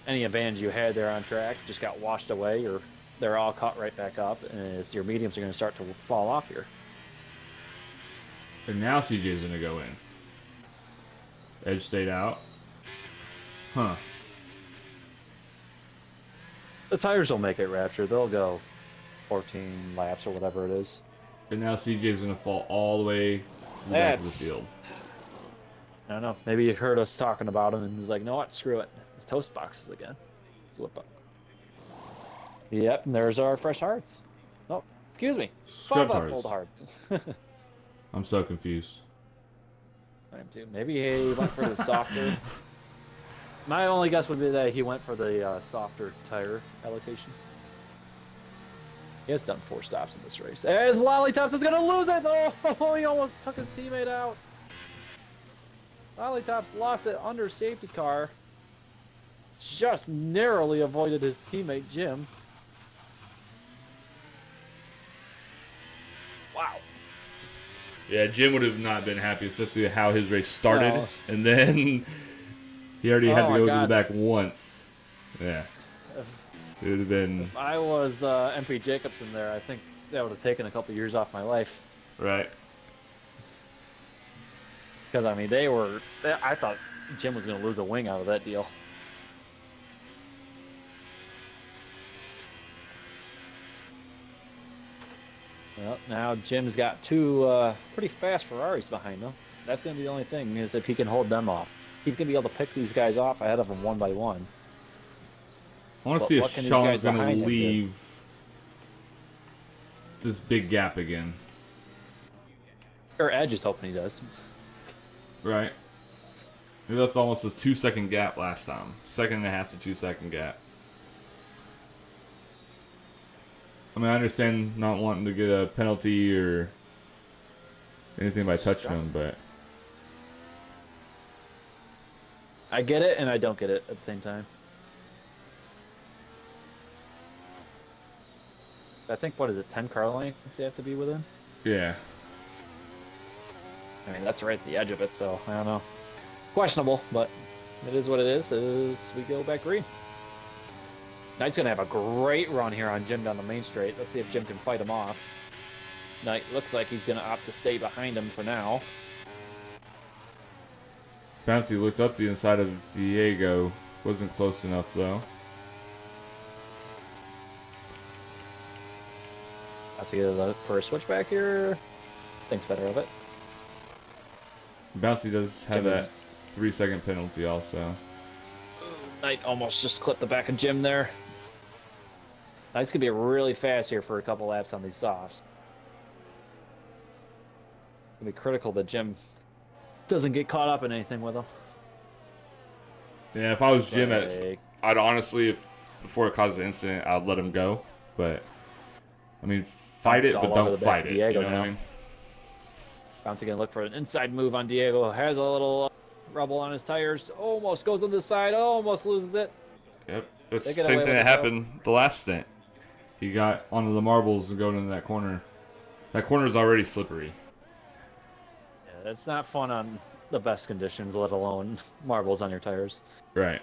any advantage you had there on track just got washed away, or they're all caught right back up, and your mediums are going to start to fall off here. And now CJ's gonna go in. Edge stayed out. Huh. The tires will make it, Rapture. They'll go 14 laps or whatever it is. And now CJ's gonna fall all the way to the back of the field. I don't know. Maybe you heard us talking about him and was like, "No, what? Screw it. It's toast boxes again. Let's whip up." Yep, and there's our fresh hearts. Oh, excuse me. Scrub 5 hearts. old hearts. I'm so confused. I am too. Maybe he went for the softer. My only guess would be that he went for the softer tire allocation. He has done 4 stops in this race. As Lollipops is going to lose it! Oh, he almost took his teammate out. Lollipops lost it under safety car. Just narrowly avoided his teammate, Jim. Wow. Yeah, Jim would have not been happy, especially how his race started. No. And then he already had Oh to my go to God. the back once. Yeah. If, It would have been if I was MP Jacobson there, I think that would have taken a couple years off my life. right. Because, I mean, I thought Jim was going to lose a wing out of that deal. Well, now Jim's got 2 pretty fast Ferraris behind him. That's going to be the only thing, is if he can hold them off. He's going to be able to pick these guys off ahead of him one by one. I want to But see what if can these Sean's guys going to behind him do? leave this big gap again. Or Edge is hoping he does. Right. He left almost a 2-second gap last time. 1.5 to 2 second gap. I mean, I understand not wanting to get a penalty or anything by touching him, but I get it, and I don't get it at the same time. I think, what is it, 10 car lengths they have to be within? yeah. I mean, that's right at the edge of it, so I don't know. Questionable, but it is what it is. We go back green. Knight's going to have a great run here on Jim down the main straight. Let's see if Jim can fight him off. Knight looks like he's going to opt to stay behind him for now. Bouncy looked up the inside of Diego. Wasn't close enough, though. Let's get the first switchback here. Thinks better of it. Bouncy does have Jim that is- 3-second penalty also. Knight almost just clipped the back of Jim there. Knight's going to be really fast here for a couple laps on these softs. It's going to be critical that Jim doesn't get caught up in anything with him. Yeah, if I was Jim, Like, I'd honestly, if before it caused an incident, I'd let him go. But, I mean, fight It's it, but all over don't the back fight of it. Diego You know what I now. mean? Bouncy going to look for an inside move on Diego. Has a little rubble on his tires. Almost goes on the side. Almost loses it. Yep. It's They the get same away thing with that it, though. happened the last stint. He got onto the marbles and going into that corner. That corner is already slippery. Yeah, it's not fun on the best conditions, let alone marbles on your tires. Right.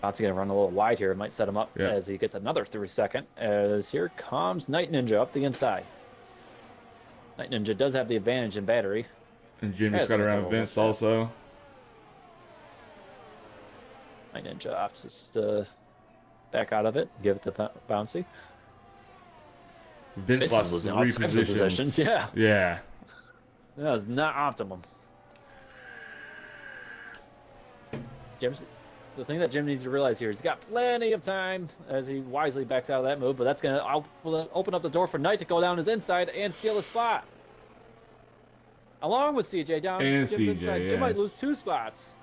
Bouncy going to run a little wide here. It might set him up Yeah. as he gets another 3-second. As here comes Night Ninja up the inside. Night Ninja does have the advantage in battery. And Jim Yeah, just got it's around not Vince gonna also. Night Ninja opts to back out of it, give it to Bouncy. Vince lost losing 3 all types of positions. positions. Yeah. Yeah. That was not optimum. The thing that Jim needs to realize here is he's got plenty of time as he wisely backs out of that move, but that's going to open up the door for Knight to go down his inside and steal a spot. Along with CJ down And Jim's CJ, inside. yes. Jim might lose 2 spots.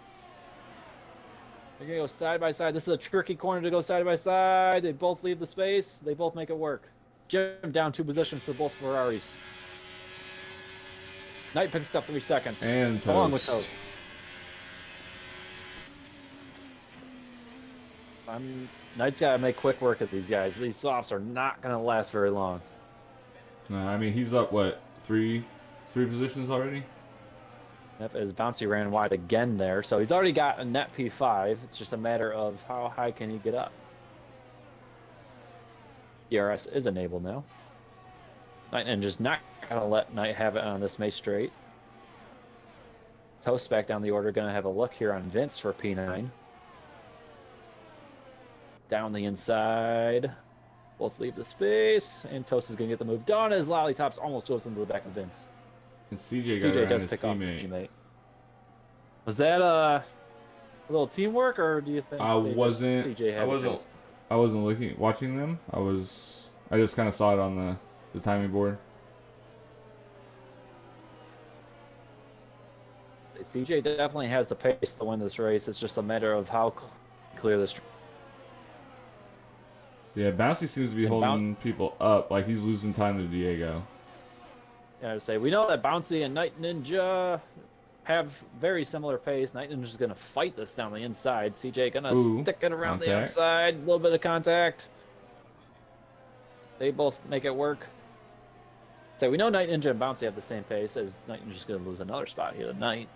They're going to go side by side. This is a tricky corner to go side by side. They both leave the space. They both make it work. Jim down 2 positions for both Ferraris. Knight picks up 3 seconds. And Toast. Along with Toast. Knight's got to make quick work of these guys. These softs are not going to last very long. No, I mean, he's up, what, 3 positions already? Yep, as Bouncy ran wide again there. So he's already got a net P5. It's just a matter of how high can he get up. DRS is enabled now. Knight and just not going to let Knight have it on this Mace straight. Toast back down the order. Going to have a look here on Vince for P9. Down the inside. Both leave the space. And Toast is going to get the move done as Lollytops almost goes into the back of Vince. And CJ does pick off his teammate. Was that a little teamwork, or do you think I wasn't watching them. I just kind of saw it on the timing board. CJ definitely has the pace to win this race. It's just a matter of how clear this. Yeah, Bouncy seems to be holding people up, like he's losing time to Diego. Yeah, I would say we know that Bouncy and Night Ninja have very similar pace. Night Ninja's gonna fight this down the inside. CJ gonna stick it around the outside. A little bit of contact. They both make it work. So we know Night Ninja and Bouncy have the same pace, as Night Ninja's gonna lose another spot here tonight.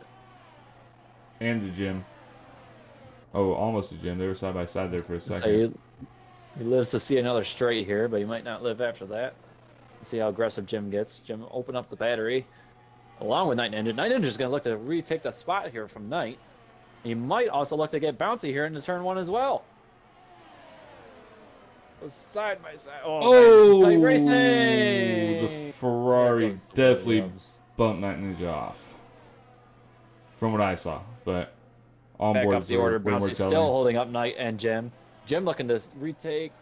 And the Jim. Oh, almost the Jim. They were side by side there for a second. So he lives to see another straight here, but he might not live after that. See how aggressive Jim gets. Jim open up the battery along with Night Ninja. Night Ninja's going to look to retake the spot here from Knight. He might also look to get Bouncy here into turn 1 as well. Goes side by side. Oh, nice. Racing! The Ferrari definitely bumped Night Ninja off. From what I saw, but on back board up the order. Bouncy still holding up Knight and Jim. Jim looking to retake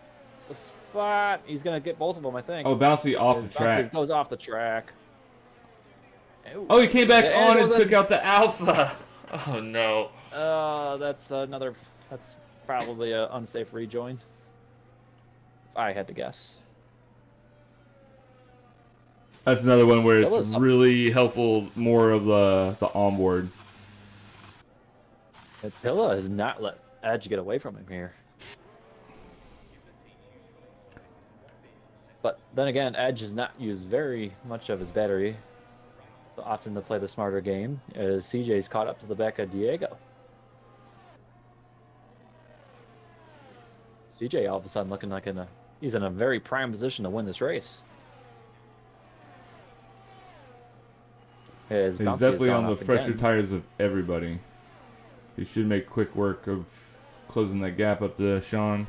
the spot. He's going to get both of them, I think. Oh, Bouncy off the track. Bouncy goes off the track. Ooh. Oh, he came back on and took out the Alpha. Oh, no. That's probably an unsafe rejoin. If I had to guess. That's another one where it's really helpful, more of the onboard. Pilla has not let Edge get away from him here. But then again, Edge has not used very much of his battery. So often to play the smarter game, as CJ's caught up to the back of Diego. CJ all of a sudden looking like he's in a very prime position to win this race. He's definitely on the fresher tires of everybody. He should make quick work of closing that gap up to Sean.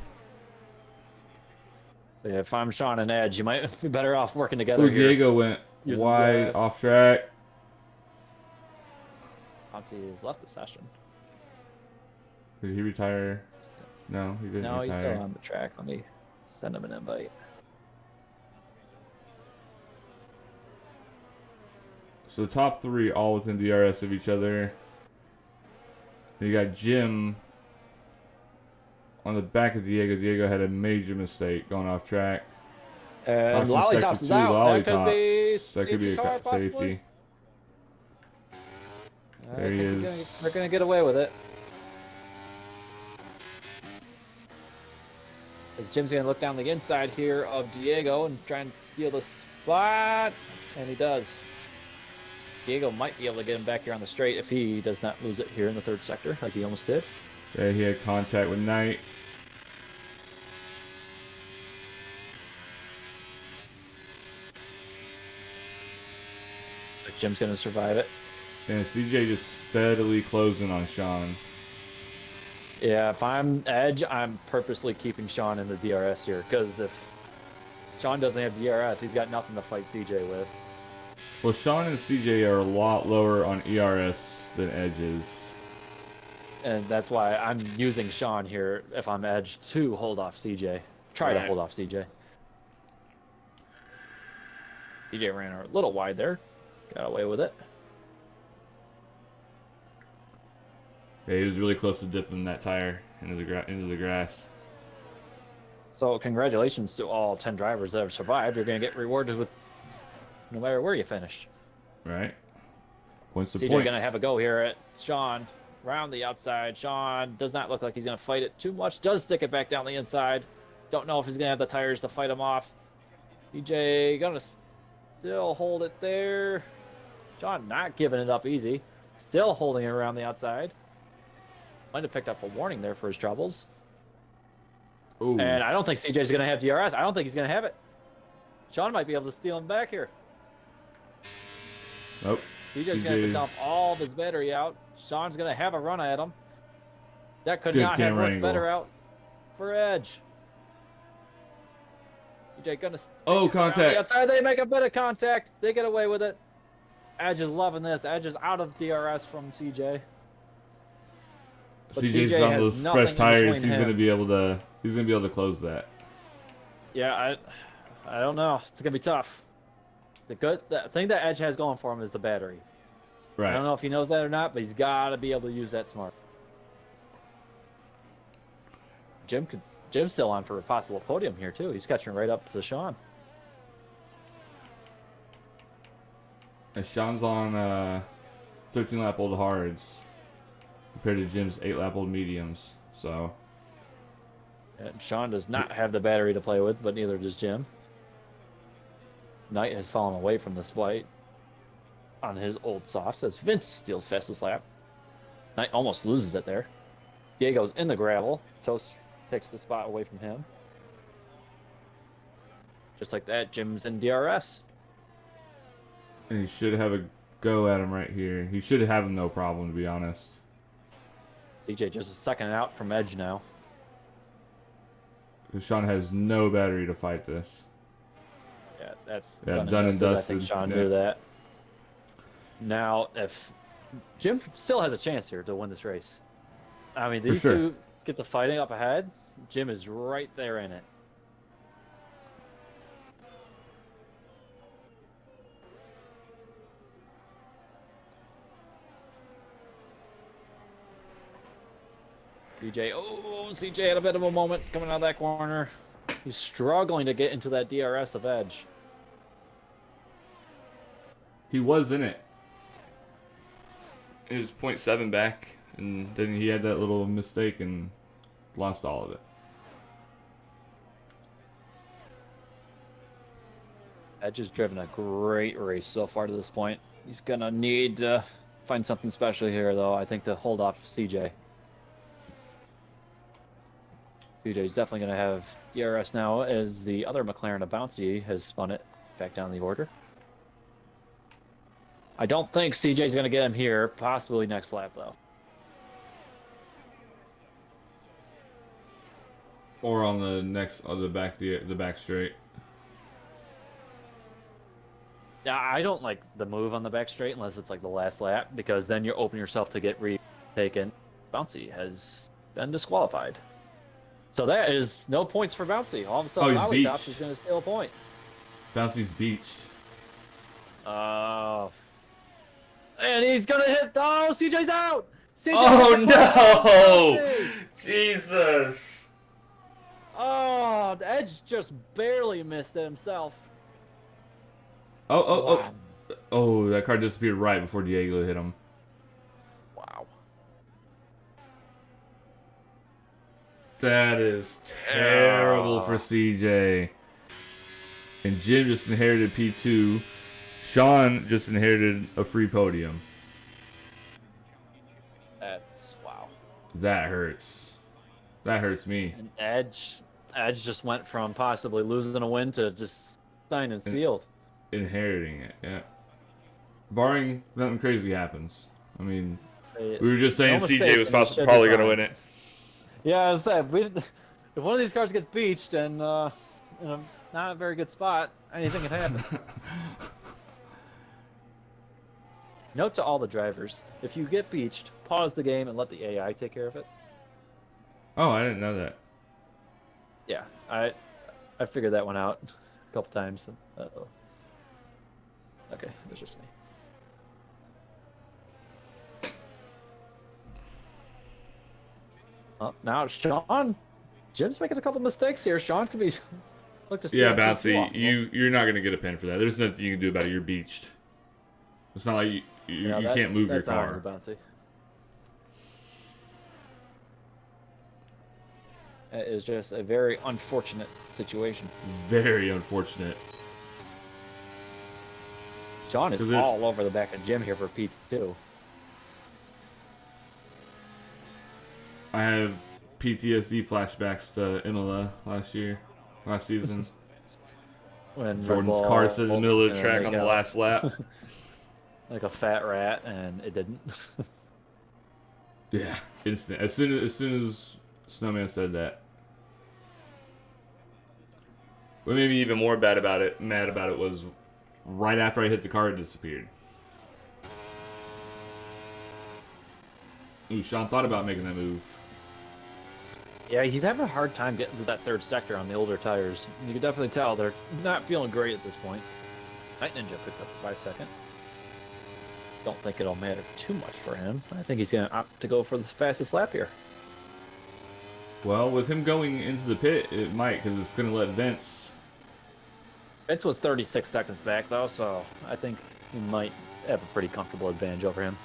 So yeah, if I'm Sean and Edge, you might be better off working together here. Diego went wide off track. Bouncy has left the session. Did he retire? No, he didn't retire. No, he's still on the track. Let me send him an invite. So the top 3 all within DRS of each other. You got Jim on the back of Diego. Diego had a major mistake going off track. And Lollytops is out. That could be a safety. Possibly. There he is. They're going to get away with it. As Jim's going to look down the inside here of Diego and try and steal the spot. And he does. Diego might be able to get him back here on the straight if he does not lose it here in the 3rd sector, like he almost did. Yeah, he had contact with Knight. So Jim's going to survive it. And CJ just steadily closing on Sean. Yeah, if I'm Edge, I'm purposely keeping Sean in the DRS here, because if Sean doesn't have DRS, he's got nothing to fight CJ with. Well, Sean and CJ are a lot lower on ERS than Edge is. And that's why I'm using Sean here if I'm Edge to hold off CJ. Try to Right. hold off CJ. CJ ran a little wide there. Got away with it. Yeah, he was really close to dipping that tire into the grass. So congratulations to all 10 drivers that have survived. You're going to get rewarded with no matter where you finish. Right. Points to CJ points. going to have a go here at Sean. Round the outside. Sean does not look like he's going to fight it too much. Does stick it back down the inside. Don't know if he's going to have the tires to fight him off. CJ going to still hold it there. Sean not giving it up easy. Still holding it around the outside. Might have picked up a warning there for his troubles. Ooh. And I don't think CJ's going to have DRS. I don't think he's going to have it. Sean might be able to steal him back here. Nope. CJ's going to have to dump all of his battery out. Sean's going to have a run at him. That could Good not have camera worked angle. better out for Edge. CJ going to Contact. outside. They make a bit of contact. They get away with it. Edge is loving this. Edge is out of DRS from CJ. But CJ's CJ on has those nothing fresh in tires. between He's him. gonna be able to close that. Yeah, I don't know. It's gonna be tough. The thing that Edge has going for him is the battery. Right. I don't know if he knows that or not, but he's got to be able to use that smart. Jim's still on for a possible podium here too. He's catching right up to Sean. And Sean's on 13 lap old hards compared to Jim's 8 lap old mediums. So And Sean does not have the battery to play with, but neither does Jim. Knight has fallen away from this fight on his old softs as Vince steals fastest lap. Knight almost loses it there. Diego's in the gravel. Toast takes the spot away from him. Just like that, Jim's in DRS. and he should have a go at him right here. He should have him no problem, to be honest. CJ just a second out from Edge now. Because Sean has no battery to fight this. Yeah, that's Done and I dusted. think Sean Yeah. knew that. Now, if Jim still has a chance here to win this race. I mean, these sure. two get the fighting up ahead. Jim is right there in it. CJ had a bit of a moment coming out of that corner. He's struggling to get into that DRS of Edge. He was in it. It was 0.7 back, and then he had that little mistake and lost all of it. Edge has driven a great race so far to this point. He's going to need to find something special here, though, I think, to hold off CJ. CJ's definitely going to have DRS now as the other McLaren, a Bouncy, has spun it back down the order. I don't think CJ's going to get him here, possibly next lap, though. Or on the next, on the back straight. Yeah, I don't like the move on the back straight unless it's like the last lap, because then you open yourself to get retaken. Bouncy has been disqualified. So that is no points for Bouncy. All of a sudden, he's Ollie Tops beached. is going to steal a point. Bouncy's beached. And he's going to hit. Oh, CJ's out. CJ Oh no! Jesus! Oh, the Edge just barely missed it himself. Oh, Wow. oh, that car disappeared right before Diego hit him. Wow. That is terrible for CJ. And Jim just inherited P2. Sean just inherited a free podium. That's wow. That hurts. That hurts me. And Edge just went from possibly losing a win to just signed and sealed. Inheriting it, yeah. Barring nothing crazy happens. I mean, Say we were just saying no CJ mistakes was and he should be probably going to fine. win it. Yeah, as I said, if one of these cars gets beached and in a not a very good spot, anything can happen. Note to all the drivers: if you get beached, pause the game and let the AI take care of it. Oh, I didn't know that. Yeah, I figured that one out a couple times. Uh-oh. Okay, it was just me. Now it's Sean. Jim's making a couple mistakes here. Sean could be look to Yeah, steal P2 Bouncy, off of him. you're not gonna get a pin for that. There's nothing you can do about it. You're beached. It's not like you can't move your that's not on you, car. Bouncy. It is just a very unfortunate situation. Very unfortunate. Sean is 'Cause there's- all over the back of Jim here for P2. I have PTSD flashbacks to Imola last season. When Red Jordan's Bull car stood in the middle of the was track gonna on the make last lap. like a fat rat, and it didn't. Yeah, instant. As soon as Snowman said that. What made me even more mad about it was right after I hit the car, it disappeared. Ooh, Sean thought about making that move. Yeah, he's having a hard time getting to that third sector on the older tires. You can definitely tell they're not feeling great at this point. Night Ninja picks up for 5 seconds. Don't think it'll matter too much for him. I think he's going to opt to go for the fastest lap here. Well, with him going into the pit, it might, because it's going to let Vince. Vince was 36 seconds back, though, so I think he might have a pretty comfortable advantage over him.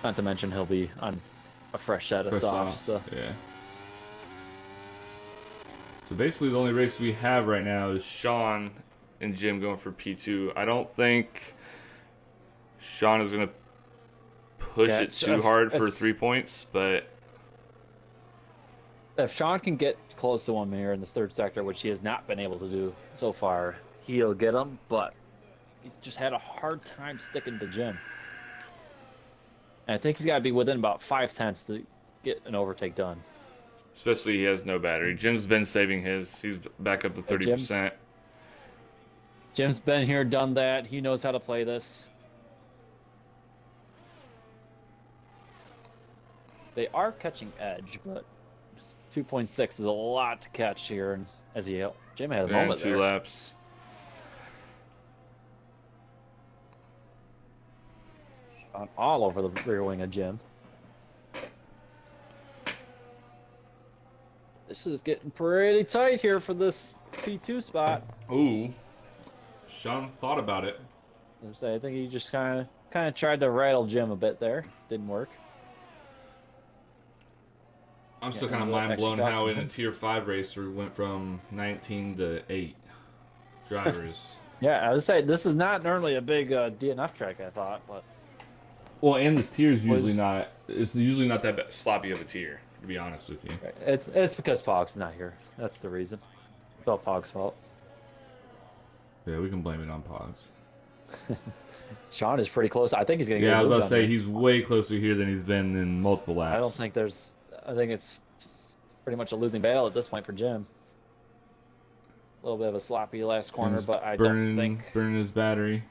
Not to mention he'll be on a fresh set of softs. So. Yeah. So basically the only race we have right now is Sean and Jim going for P2. I don't think Sean is going to push it too hard for 3 points, but... If Sean can get close to one here in this third sector, which he has not been able to do so far, he'll get him, but he's just had a hard time sticking to Jim. And I think he's got to be within about 5/10 to get an overtake done. Especially he has no battery. Jim's been saving his. He's back up to 30%. Jim's been here, done that. He knows how to play this. They are catching edge, but 2.6 is a lot to catch here. And as Jim had a moment there. 2 laps. All over the rear wing of Jim. This is getting pretty tight here for this P2 spot. Ooh. Sean thought about it. I think he just kind of tried to rattle Jim a bit there. Didn't work. I'm still kind of mind blown how in a tier 5 race we went from 19 to 8 drivers. Yeah, I would say this is not normally a big DNF track, I thought, but. Well, and this tier is usually not. It's usually not that sloppy of a tier, to be honest with you. It's because Pog's not here. That's the reason. It's all Pog's fault. Yeah, we can blame it on Pogs. Sean is pretty close. I think he's gonna get. Yeah, I was about to say he's way closer here than he's been in multiple laps. I don't think there's. I think it's pretty much a losing battle at this point for Jim. A little bit of a sloppy last corner, but I don't think burning his battery.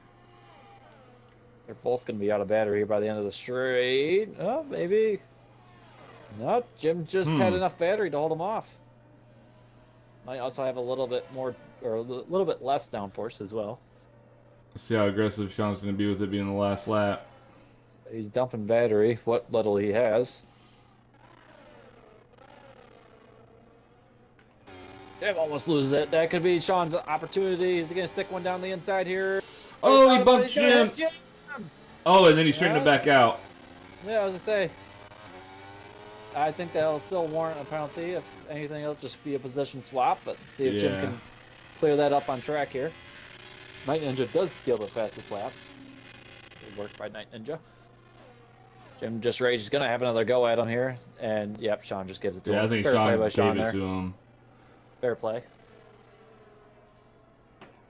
They're both going to be out of battery by the end of the straight. Oh, maybe. No, Jim just had enough battery to hold him off. Might also have a little bit more, or a little bit less downforce as well. Let's see how aggressive Sean's going to be with it being the last lap. He's dumping battery, what little he has. Jim almost loses it. That could be Sean's opportunity. Is he going to stick one down the inside here? Oh, he bumped Jim. Oh, and then he straightened it back out. Yeah, I was going to say. I think that'll still warrant a penalty. If anything, it'll just be a position swap. But see if Jim can clear that up on track here. Night Ninja does steal the fastest lap. Good work by Night Ninja. Jim just raged. He's going to have another go at him here. And, yep, Sean just gives it to him. Yeah, I think Fair Sean play by Sean gave it there. to him. Fair play.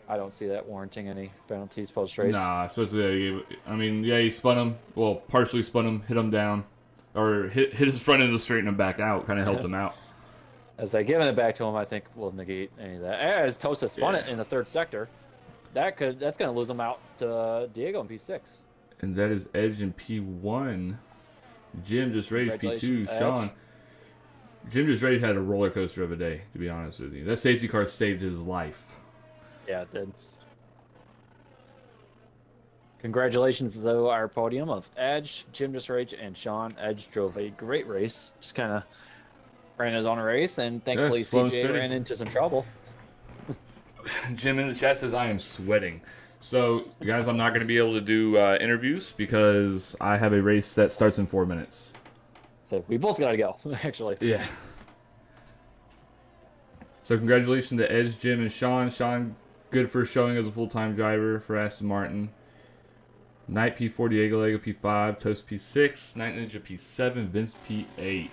I don't see that warranting any penalties post-race. Nah, especially, I mean, yeah, he spun him. Well, partially spun him, hit him down. or hit his front end to straighten him back out. Kind of helped him out. As I giving it back to him, I think will negate any of that. As Tosa spun it in the third sector, that's gonna lose him out to Diego in P6. And that is Edge in P1. Jim just raised P2. Sean. Jim just raised had a roller coaster of a day, to be honest with you. That safety car saved his life. Yeah, it did. Congratulations, though, our podium of Edge, Jim just raged, and Sean. Edge drove a great race. Just kind of ran his own race, and thankfully CJ ran into some trouble. Jim in the chat says, I am sweating. So, guys, I'm not going to be able to do interviews because I have a race that starts in 4 minutes. So we both got to go, actually. Yeah. So congratulations to Edge, Jim, and Sean. Sean, good for showing as a full-time driver for Aston Martin. Knight P4, Diego Lego P5, Toast P6, Night Ninja P7, Vince P8.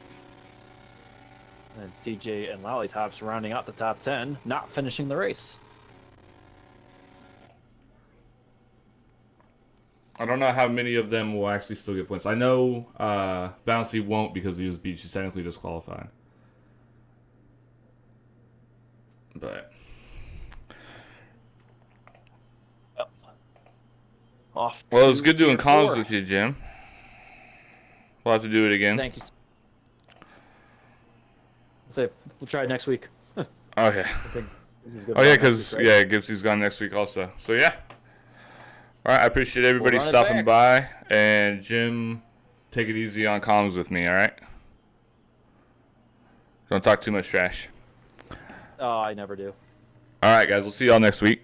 And CJ and Lollytops rounding out the top 10, not finishing the race. I don't know how many of them will actually still get points. I know Bouncy won't because he was beat. She's technically disqualified. But Off. Well, it was good doing comms with you, Jim. We'll have to do it again. Thank you. So we'll try it next week. Oh yeah. Oh yeah, because Gibbsy's gone next week also. So yeah. All right, I appreciate everybody stopping by, and Jim, take it easy on comms with me. All right. Don't talk too much trash. Oh, I never do. All right, guys. We'll see y'all next week.